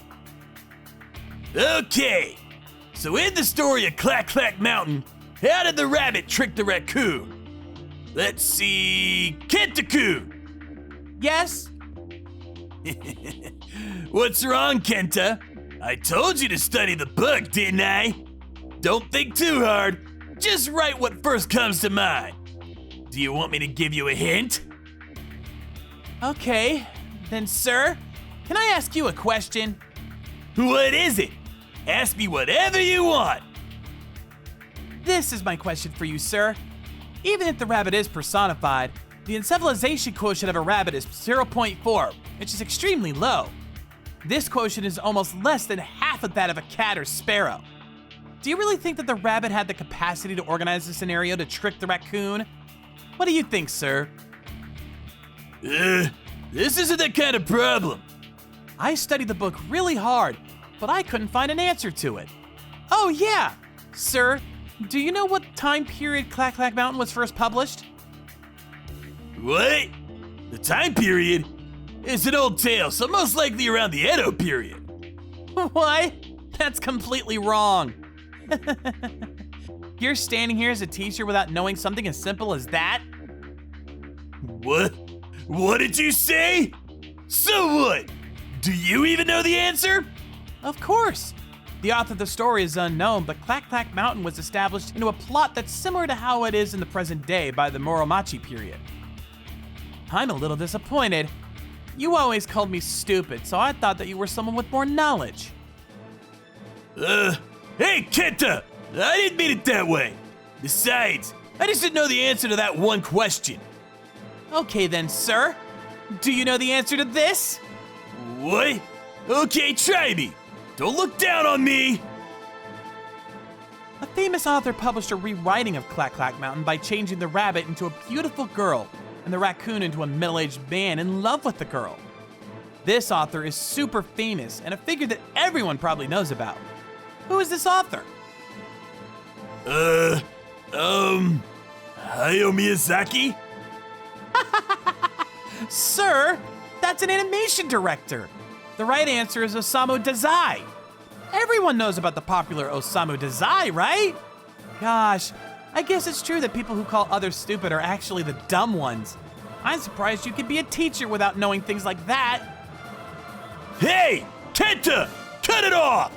Okay, so in the story of Clack Clack Mountain, how did the rabbit trick the raccoon? Let's see, Kenta-kun. Yes? What's wrong, Kenta? I told you to study the book, didn't I? Don't think too hard. Just write what first comes to mind. Do you want me to give you a hint? Okay, then sir, can I ask you a question? What is it? Ask me whatever you want. This is my question for you, sir. Even if the rabbit is personified, the encephalization quotient of a rabbit is 0.4, which is extremely low. This quotient is almost less than half of that of a cat or sparrow. Do you really think that the rabbit had the capacity to organize the scenario to trick the raccoon? What do you think, sir? This isn't that kind of problem. I studied the book really hard, but I couldn't find an answer to it. Oh yeah! Sir, do you know what time period Clack Clack Mountain was first published? What? The time period? It's an old tale, so most likely around the Edo period. What? That's completely wrong. You're standing here as a teacher without knowing something as simple as that? What? What did you say? So what? Do you even know the answer? Of course. The author of the story is unknown, but Clack Clack Mountain was established into a plot that's similar to how it is in the present day by the Muromachi period. I'm a little disappointed. You always called me stupid, so I thought that you were someone with more knowledge. Hey, Kenta! I didn't mean it that way. Besides, I just didn't know the answer to that one question. Okay then, sir. Do you know the answer to this? What? Okay, try me. Don't look down on me. A famous author published a rewriting of Clack Clack Mountain by changing the rabbit into a beautiful girl and the raccoon into a middle-aged man in love with the girl. This author is super famous and a figure that everyone probably knows about. Who is this author? Hayao Miyazaki? Sir, that's an animation director. The right answer is Osamu Dazai. Everyone knows about the popular Osamu Dazai, right? Gosh, I guess it's true that people who call others stupid are actually the dumb ones. I'm surprised you could be a teacher without knowing things like that. Hey, Kenta, cut it off!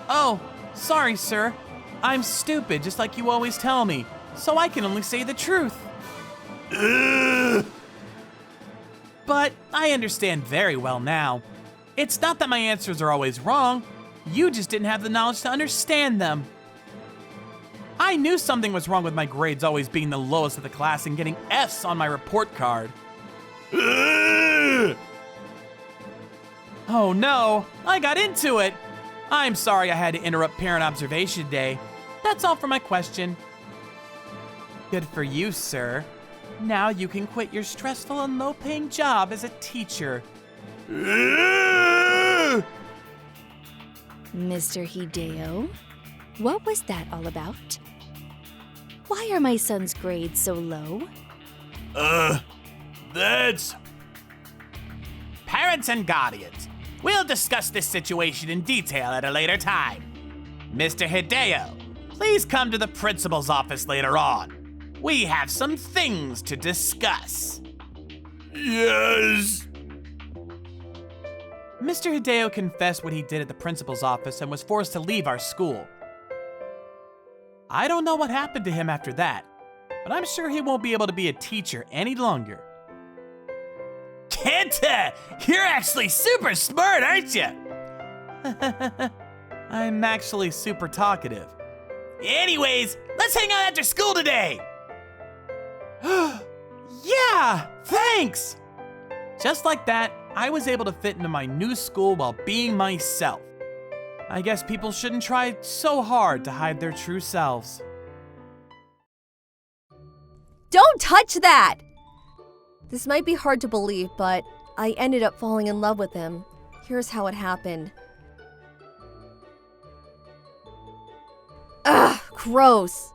Oh, sorry, sir. I'm stupid, just like you always tell me, so I can only say the truth. but I understand very well now. It's not that my answers are always wrong, you just didn't have the knowledge to understand them. I knew something was wrong with my grades always being the lowest of the class and getting F's on my report card. Oh no, I got into it. I'm sorry I had to interrupt parent observation day. That's all for my question. Good for you, sir. Now you can quit your stressful and low-paying job as a teacher. Mr. Hideo, what was that all about? Why are my son's grades so low? That's... Parents and guardians, we'll discuss this situation in detail at a later time. Mr. Hideo, please come to the principal's office later on. We have some things to discuss. Yes. Mr. Hideo confessed what he did at the principal's office and was forced to leave our school. I don't know what happened to him after that, but I'm sure he won't be able to be a teacher any longer. Kenta, you're actually super smart, aren't you? I'm actually super talkative. Anyways, let's hang out after school today. Yeah, thanks! Just like that, I was able to fit into my new school while being myself. I guess people shouldn't try so hard to hide their true selves. Don't touch that! This might be hard to believe, but I ended up falling in love with him. Here's how it happened. Ugh, gross.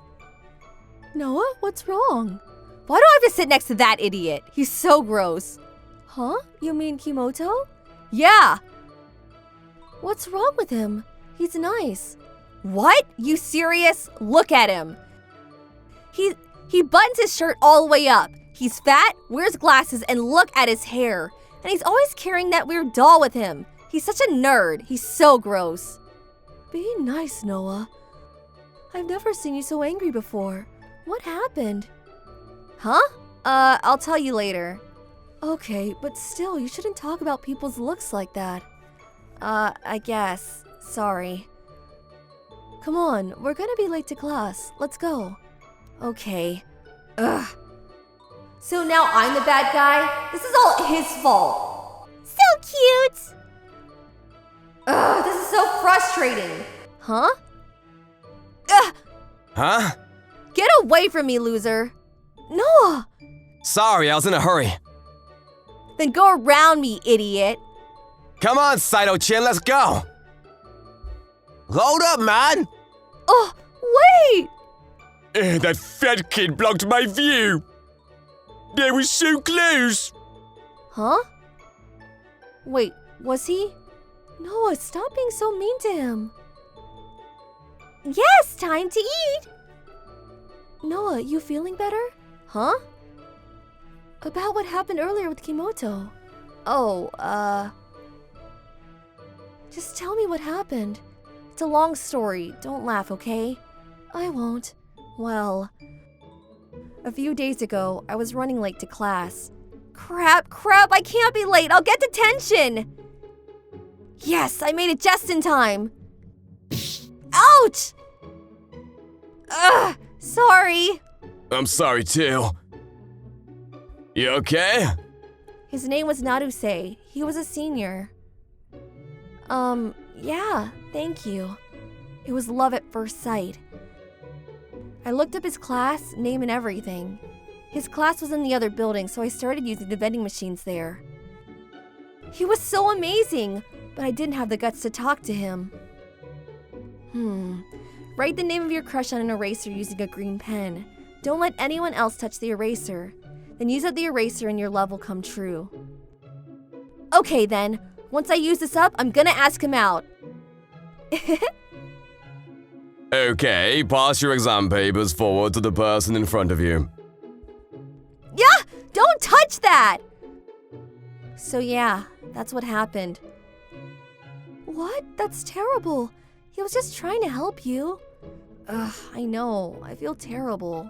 Noah, what's wrong? Why do I have to sit next to that idiot? He's so gross. Huh? You mean Kimoto? Yeah! What's wrong with him? He's nice. What? You serious? Look at him. He buttons his shirt all the way up. He's fat, wears glasses, and look at his hair. And he's always carrying that weird doll with him. He's such a nerd. He's so gross. Be nice, Noah. I've never seen you so angry before. What happened? Huh? I'll tell you later. Okay, but still, you shouldn't talk about people's looks like that. I guess. Sorry. Come on, we're gonna be late to class. Let's go. Okay. Ugh. So now I'm the bad guy? This is all his fault. So cute! Ugh, this is so frustrating. Huh? Ugh! Huh? Get away from me, loser. Noah! Sorry, I was in a hurry. Then go around me, idiot. Come on, Saito-chan, let's go. Hold up, man. Oh, wait! That fat kid blocked my view. They were so close. Huh? Wait, was he? Noah, stop being so mean to him. Yes, time to eat. Noah, you feeling better? Huh? About what happened earlier with Kimoto. Oh, just tell me what happened. It's a long story. Don't laugh, okay? I won't. Well, a few days ago, I was running late to class. Crap, I can't be late. I'll get detention. Yes, I made it just in time. Ouch! Ugh, sorry. I'm sorry, too. You okay? His name was Naruse. He was a senior. Yeah, thank you. It was love at first sight. I looked up his class, name and everything. His class was in the other building, so I started using the vending machines there. He was so amazing, but I didn't have the guts to talk to him. Write the name of your crush on an eraser using a green pen. Don't let anyone else touch the eraser. Then use up the eraser and your love will come true. Okay then, once I use this up, I'm gonna ask him out. Okay, pass your exam papers forward to the person in front of you. Yeah, don't touch that! So yeah, that's what happened. What? That's terrible. He was just trying to help you. Ugh, I know. I feel terrible.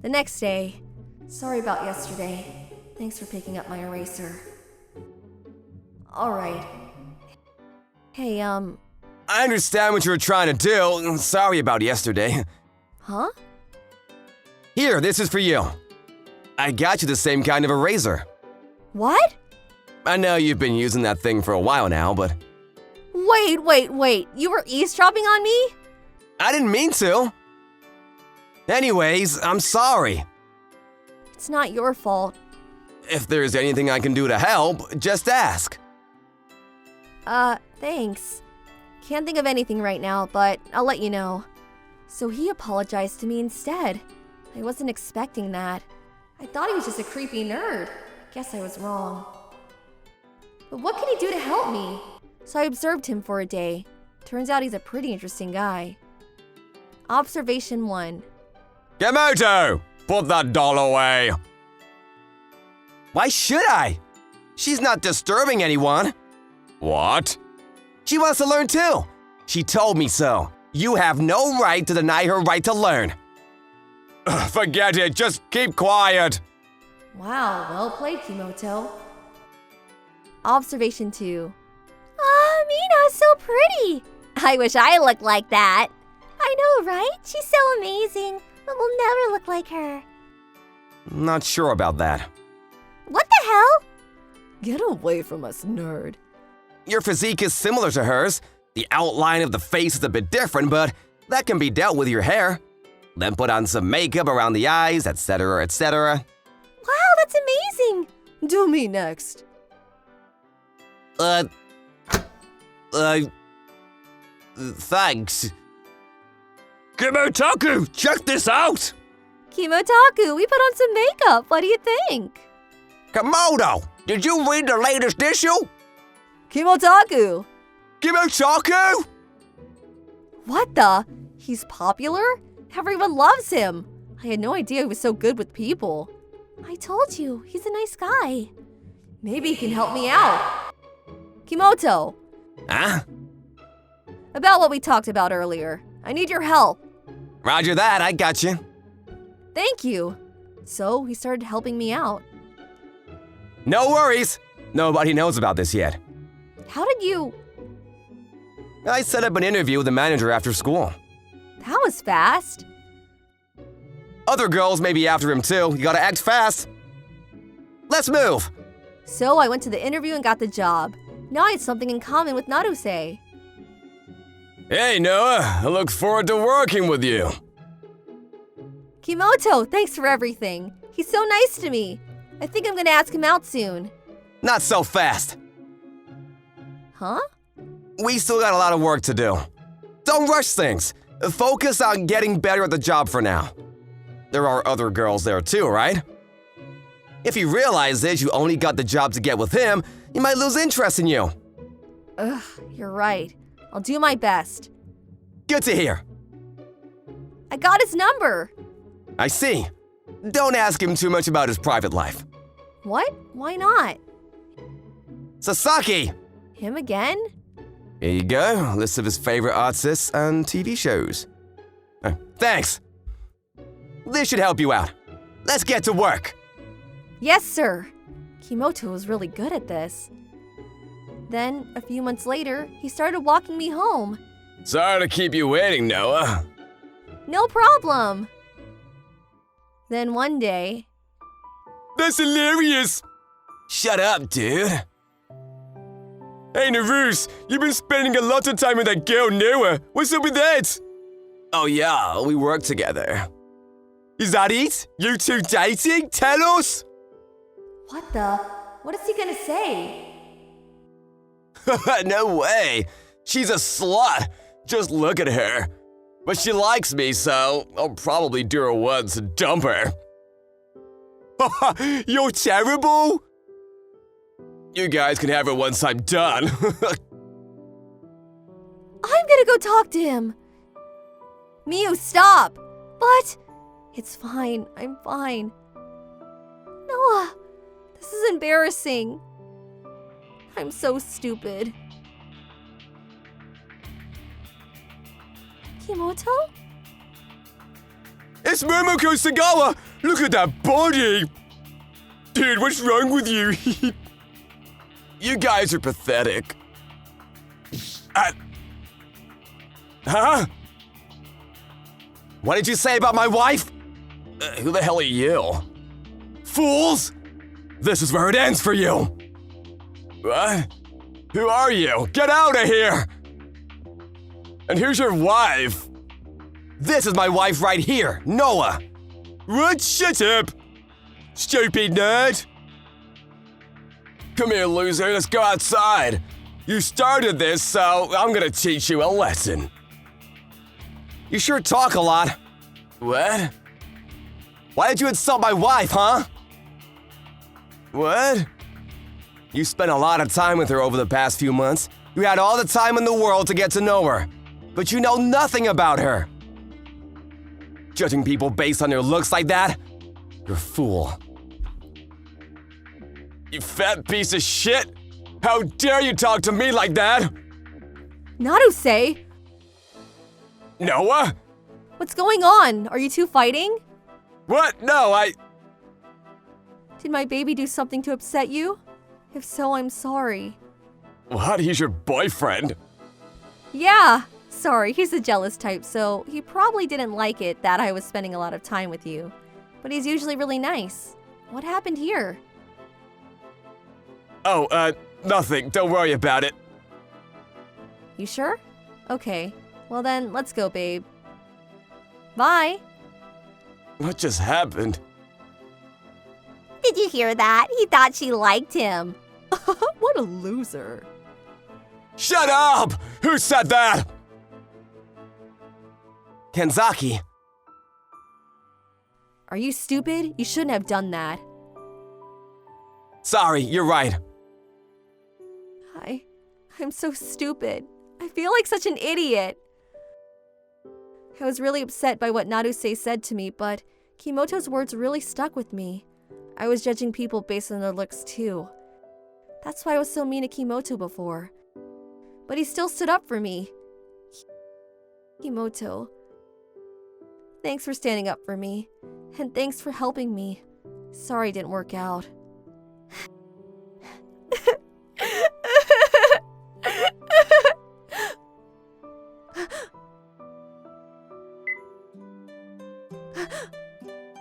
The next day, sorry about yesterday. Thanks for picking up my eraser. Alright. Hey, I understand what you were trying to do. Sorry about yesterday. huh? Here, this is for you. I got you the same kind of eraser. What? I know you've been using that thing for a while now, but Wait. You were eavesdropping on me? I didn't mean to. Anyways, I'm sorry. It's not your fault. If there's anything I can do to help, just ask. Thanks. Can't think of anything right now, but I'll let you know. So he apologized to me instead. I wasn't expecting that. I thought he was just a creepy nerd. Guess I was wrong. But what can he do to help me? So I observed him for a day. Turns out he's a pretty interesting guy. Observation 1. Kimoto, put that doll away. Why should I? She's not disturbing anyone. What? She wants to learn too. She told me so. You have no right to deny her right to learn. Forget it, just keep quiet. Wow, well played, Kimoto. Observation 2. Mina's so pretty. I wish I looked like that. I know, right? She's so amazing, but we'll never look like her. Not sure about that. What the hell? Get away from us, nerd. Your physique is similar to hers. The outline of the face is a bit different, but that can be dealt with your hair. Then put on some makeup around the eyes, etc., etc. Wow, that's amazing. Do me next. Thanks. Kimotaku, check this out! Kimotaku, we put on some makeup. What do you think? Komodo, did you read the latest issue? Kimotaku! Kimotaku? What the? He's popular? Everyone loves him. I had no idea he was so good with people. I told you, he's a nice guy. Maybe he can help me out. Kimoto. Huh? About what we talked about earlier. I need your help. Roger that, I got you. Thank you. So he started helping me out. No worries. Nobody knows about this yet. How did you... I set up an interview with the manager after school. That was fast. Other girls may be after him too. You gotta act fast. Let's move. So I went to the interview and got the job. Now I had something in common with Naruse. Hey, Noah. I look forward to working with you. Kimoto, thanks for everything. He's so nice to me. I think I'm gonna ask him out soon. Not so fast. Huh? We still got a lot of work to do. Don't rush things. Focus on getting better at the job for now. There are other girls there too, right? If he realizes you only got the job to get with him, he might lose interest in you. Ugh, you're right. I'll do my best. Good to hear. I got his number. I see. Don't ask him too much about his private life. What? Why not? Sasaki! Him again? Here you go, list of his favorite artists and TV shows. Thanks. This should help you out. Let's get to work. Yes, sir. Kimoto was really good at this. Then, a few months later, he started walking me home. Sorry to keep you waiting, Noah. No problem. Then one day... That's hilarious! Shut up, dude. Hey, Naruse, you've been spending a lot of time with that girl, Noah. What's up with that? Oh yeah, we work together. Is that it? You two dating? Tell us! What the? What is he gonna say? No way. She's a slut. Just look at her. But she likes me, so I'll probably do her once and dump her. You're terrible? You guys can have her once I'm done. I'm gonna go talk to him. Miu, stop! But... It's fine. I'm fine. Noah, this is embarrassing. I'm so stupid. Kimoto? It's Momoko Sagawa! Look at that body! Dude, what's wrong with you? You guys are pathetic. Huh? What did you say about my wife? Who the hell are you? Fools! This is where it ends for you! What? Who are you? Get out of here! And here's your wife. This is my wife right here, Noah. What? Shut up! Stupid nerd! Come here, loser, let's go outside. You started this, so I'm gonna teach you a lesson. You sure talk a lot. What? Why did you insult my wife, huh? What? You spent a lot of time with her over the past few months. You had all the time in the world to get to know her, but you know nothing about her. Judging people based on their looks like that? You're a fool. You fat piece of shit! How dare you talk to me like that? Naruse! Noah? What's going on? Are you two fighting? What? No, Did my baby do something to upset you? If so, I'm sorry. What? He's your boyfriend? Yeah, sorry, he's a jealous type, so he probably didn't like it that I was spending a lot of time with you. But he's usually really nice. What happened here? Oh, nothing. Don't worry about it. You sure? Okay. Well then, let's go, babe. Bye. What just happened? Did you hear that? He thought she liked him. What a loser. Shut up! Who said that? Kenzaki. Are you stupid? You shouldn't have done that. Sorry, you're right. I'm so stupid. I feel like such an idiot. I was really upset by what Naruse said to me, but Kimoto's words really stuck with me. I was judging people based on their looks too. That's why I was so mean to Kimoto before. But he still stood up for me. Kimoto, thanks for standing up for me. And thanks for helping me. Sorry it didn't work out.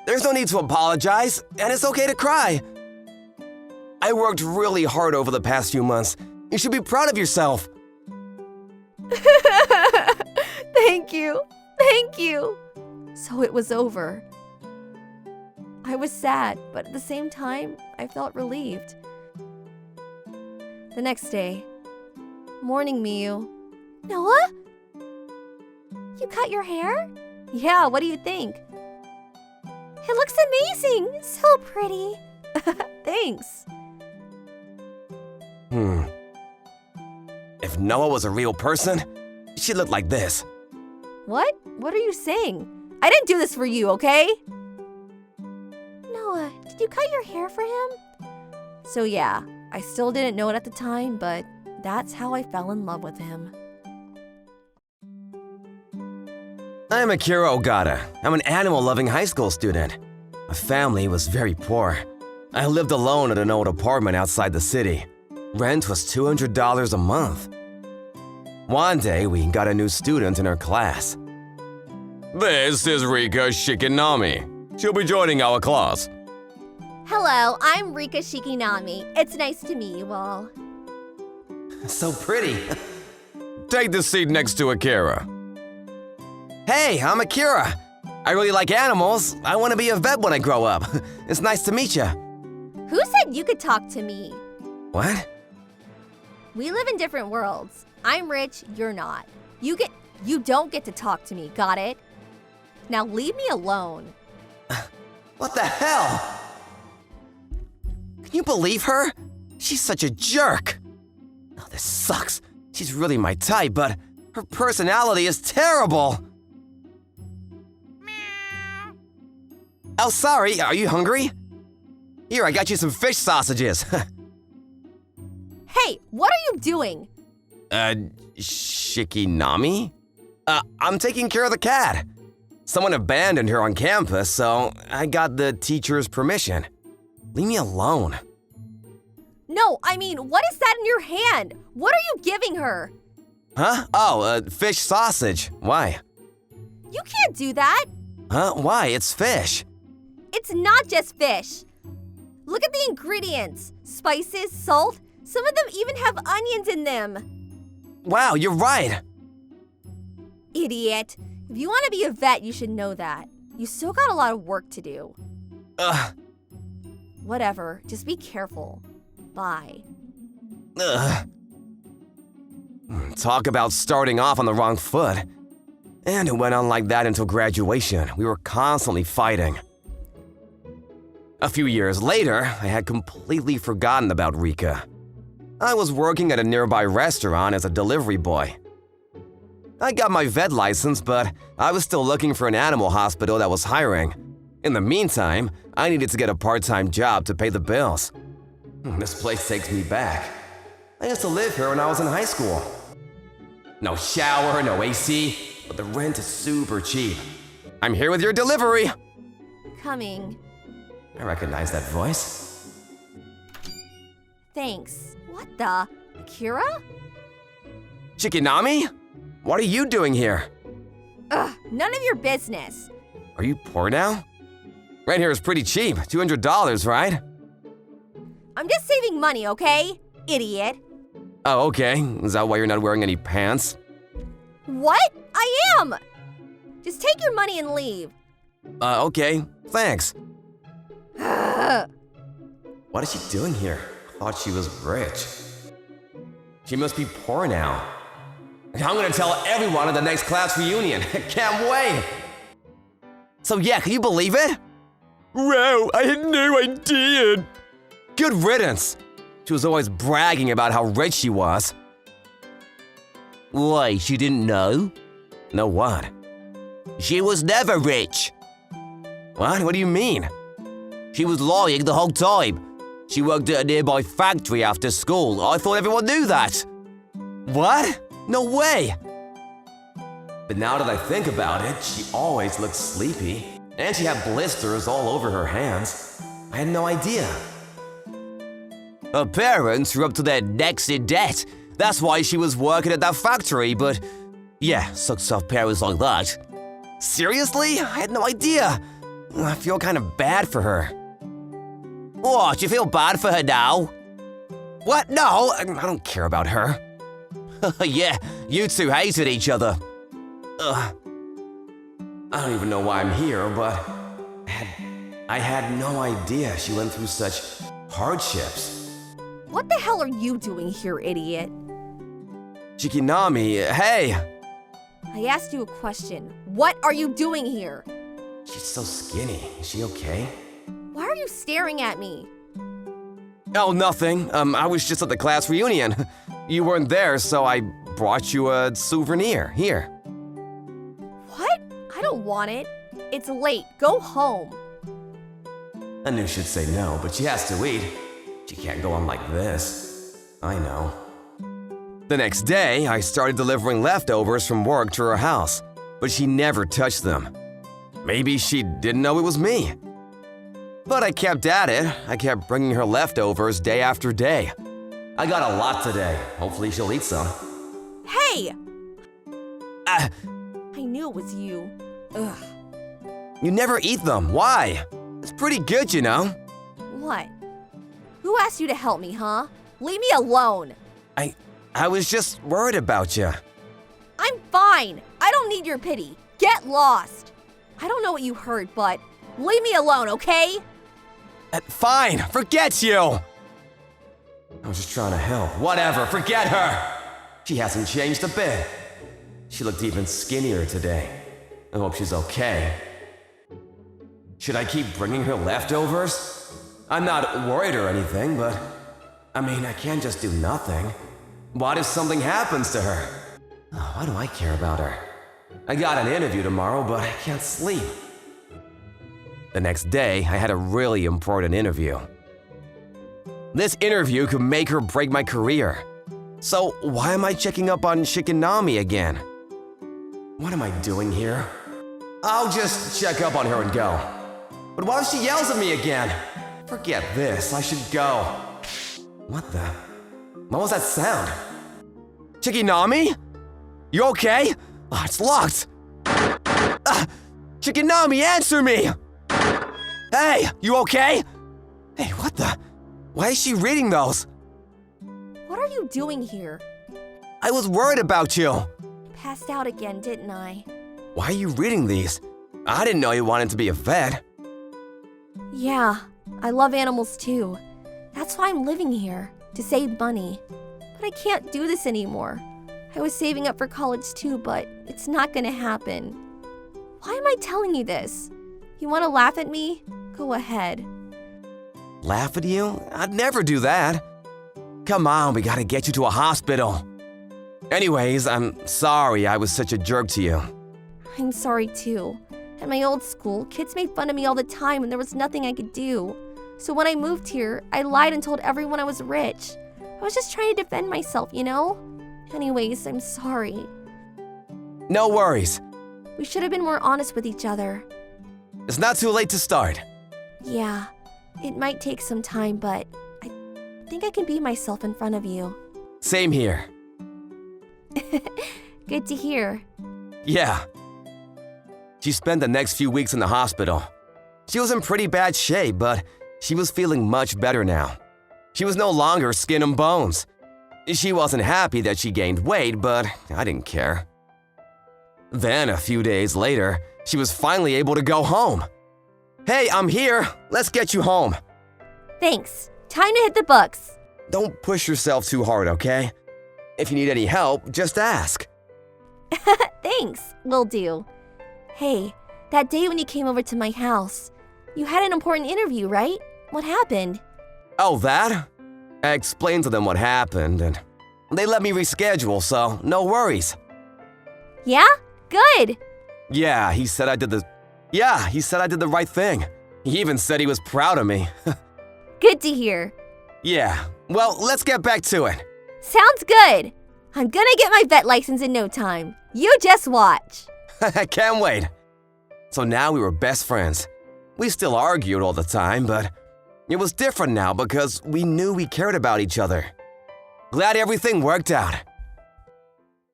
There's no need to apologize, and it's okay to cry. I worked really hard over the past few months. You should be proud of yourself. Thank you. Thank you. So it was over. I was sad, but at the same time, I felt relieved. The next day. Morning, Miyu. Noah? You cut your hair? Yeah, what do you think? It looks amazing! So pretty! Thanks. If Noah was a real person, she'd look like this. What? What are you saying? I didn't do this for you, okay? Noah, did you cut your hair for him? So yeah, I still didn't know it at the time, but that's how I fell in love with him. I'm Akira Ogata. I'm an animal-loving high school student. My family was very poor. I lived alone in an old apartment outside the city. Rent was $200 a month. One day, we got a new student in our class. This is Rika Shikinami. She'll be joining our class. Hello, I'm Rika Shikinami. It's nice to meet you all. So pretty. Take the seat next to Akira. Hey, I'm Akira. I really like animals. I want to be a vet when I grow up. It's nice to meet you. Who said you could talk to me? What? We live in different worlds. I'm rich, you're not. You don't get to talk to me, got it? Now leave me alone. What the hell? Can you believe her? She's such a jerk. Oh, this sucks. She's really my type, but her personality is terrible. Oh, sorry, are you hungry? Here, I got you some fish sausages. Hey, what are you doing? Shikinami? I'm taking care of the cat. Someone abandoned her on campus, so I got the teacher's permission. Leave me alone. No, I mean, what is that in your hand? What are you giving her? Huh? Oh, fish sausage. Why? You can't do that. Huh? Why? It's fish. It's not just fish. Look at the ingredients. Spices, salt. Some of them even have onions in them. Wow, you're right. Idiot. If you want to be a vet, you should know that. You still got a lot of work to do. Ugh. Whatever. Just be careful. Bye. Ugh. Talk about starting off on the wrong foot. And it went on like that until graduation. We were constantly fighting. A few years later, I had completely forgotten about Rika. I was working at a nearby restaurant as a delivery boy. I got my vet license, but I was still looking for an animal hospital that was hiring. In the meantime, I needed to get a part-time job to pay the bills. This place takes me back. I used to live here when I was in high school. No shower, no AC, but the rent is super cheap. I'm here with your delivery. Coming. I recognize that voice. Thanks. What the? Akira? Shikinami? What are you doing here? Ugh, none of your business. Are you poor now? Rent here is pretty cheap, $200, right? I'm just saving money, okay? Idiot. Oh, okay. Is that why you're not wearing any pants? What? I am! Just take your money and leave. Okay. Thanks. Ugh. What is she doing here? I thought she was rich. She must be poor now. I'm gonna tell everyone at the next class reunion. Can't wait! So yeah, can you believe it? Wow, I had no idea. Good riddance. She was always bragging about how rich she was. Why, she didn't know? Know what? She was never rich. What? What do you mean? She was lying the whole time. She worked at a nearby factory after school. I thought everyone knew that. What? No way! But now that I think about it, she always looked sleepy, and she had blisters all over her hands. I had no idea. Her parents were up to their necks in debt. That's why she was working at that factory, but yeah, sucks off parents like that. Seriously? I had no idea. I feel kind of bad for her. What, you feel bad for her now? What? No, I don't care about her. Yeah, you two hated each other. Ugh. I don't even know why I'm here, but I had no idea she went through such hardships. What the hell are you doing here, idiot? Shikinami, hey! I asked you a question. What are you doing here? She's so skinny. Is she okay? Why are you staring at me? Oh, nothing. I was just at the class reunion. You weren't there, so I brought you a souvenir. Here. What? I don't want it. It's late. Go home. I knew she'd say no, but she has to eat. She can't go on like this. I know. The next day, I started delivering leftovers from work to her house, but she never touched them. Maybe she didn't know it was me. But I kept at it. I kept bringing her leftovers day after day. I got a lot today. Hopefully she'll eat some. Hey! I knew it was you. Ugh. You never eat them. Why? It's pretty good, you know. What? Who asked you to help me, huh? Leave me alone. I was just worried about you. I'm fine. I don't need your pity. Get lost. I don't know what you heard, but leave me alone, okay? Fine, forget you! I was just trying to help. Whatever, forget her! She hasn't changed a bit. She looked even skinnier today. I hope she's okay. Should I keep bringing her leftovers? I'm not worried or anything, but I mean, I can't just do nothing. What if something happens to her? Oh, why do I care about her? I got an interview tomorrow, but I can't sleep. The next day, I had a really important interview. This interview could make or break my career. So why am I checking up on Shikinami again? What am I doing here? I'll just check up on her and go. But what if she yells at me again? Forget this, I should go. What the? What was that sound? Chikinami? You okay? Oh, it's locked. Chikinami, answer me! Hey, you okay? Hey, what the? Why is she reading those? What are you doing here? I was worried about you. Passed out again, didn't I? Why are you reading these? I didn't know you wanted to be a vet. Yeah, I love animals too. That's why I'm living here, to save money. But I can't do this anymore. I was saving up for college too, but it's not gonna happen. Why am I telling you this? You wanna laugh at me? Go ahead. Laugh at you? I'd never do that. Come on, we gotta get you to a hospital. Anyways, I'm sorry I was such a jerk to you. I'm sorry too. At my old school, kids made fun of me all the time and there was nothing I could do. So when I moved here, I lied and told everyone I was rich. I was just trying to defend myself, you know? Anyways, I'm sorry. No worries. We should have been more honest with each other. It's not too late to start. Yeah, it might take some time, but I think I can be myself in front of you. Same here. Good to hear. Yeah. She spent the next few weeks in the hospital. She was in pretty bad shape, but she was feeling much better now. She was no longer skin and bones. She wasn't happy that she gained weight, but I didn't care. Then, a few days later, she was finally able to go home. Hey, I'm here. Let's get you home. Thanks. Time to hit the books. Don't push yourself too hard, okay? If you need any help, just ask. Thanks. Will do. Hey, that day when you came over to my house, you had an important interview, right? What happened? Oh, that? I explained to them what happened, and they let me reschedule, so no worries. Yeah? Good. Yeah, he said I did the right thing. He even said he was proud of me. Good to hear. Yeah, well, let's get back to it. Sounds good. I'm gonna get my vet license in no time. You just watch. I can't wait. So now we were best friends. We still argued all the time, but it was different now because we knew we cared about each other. Glad everything worked out.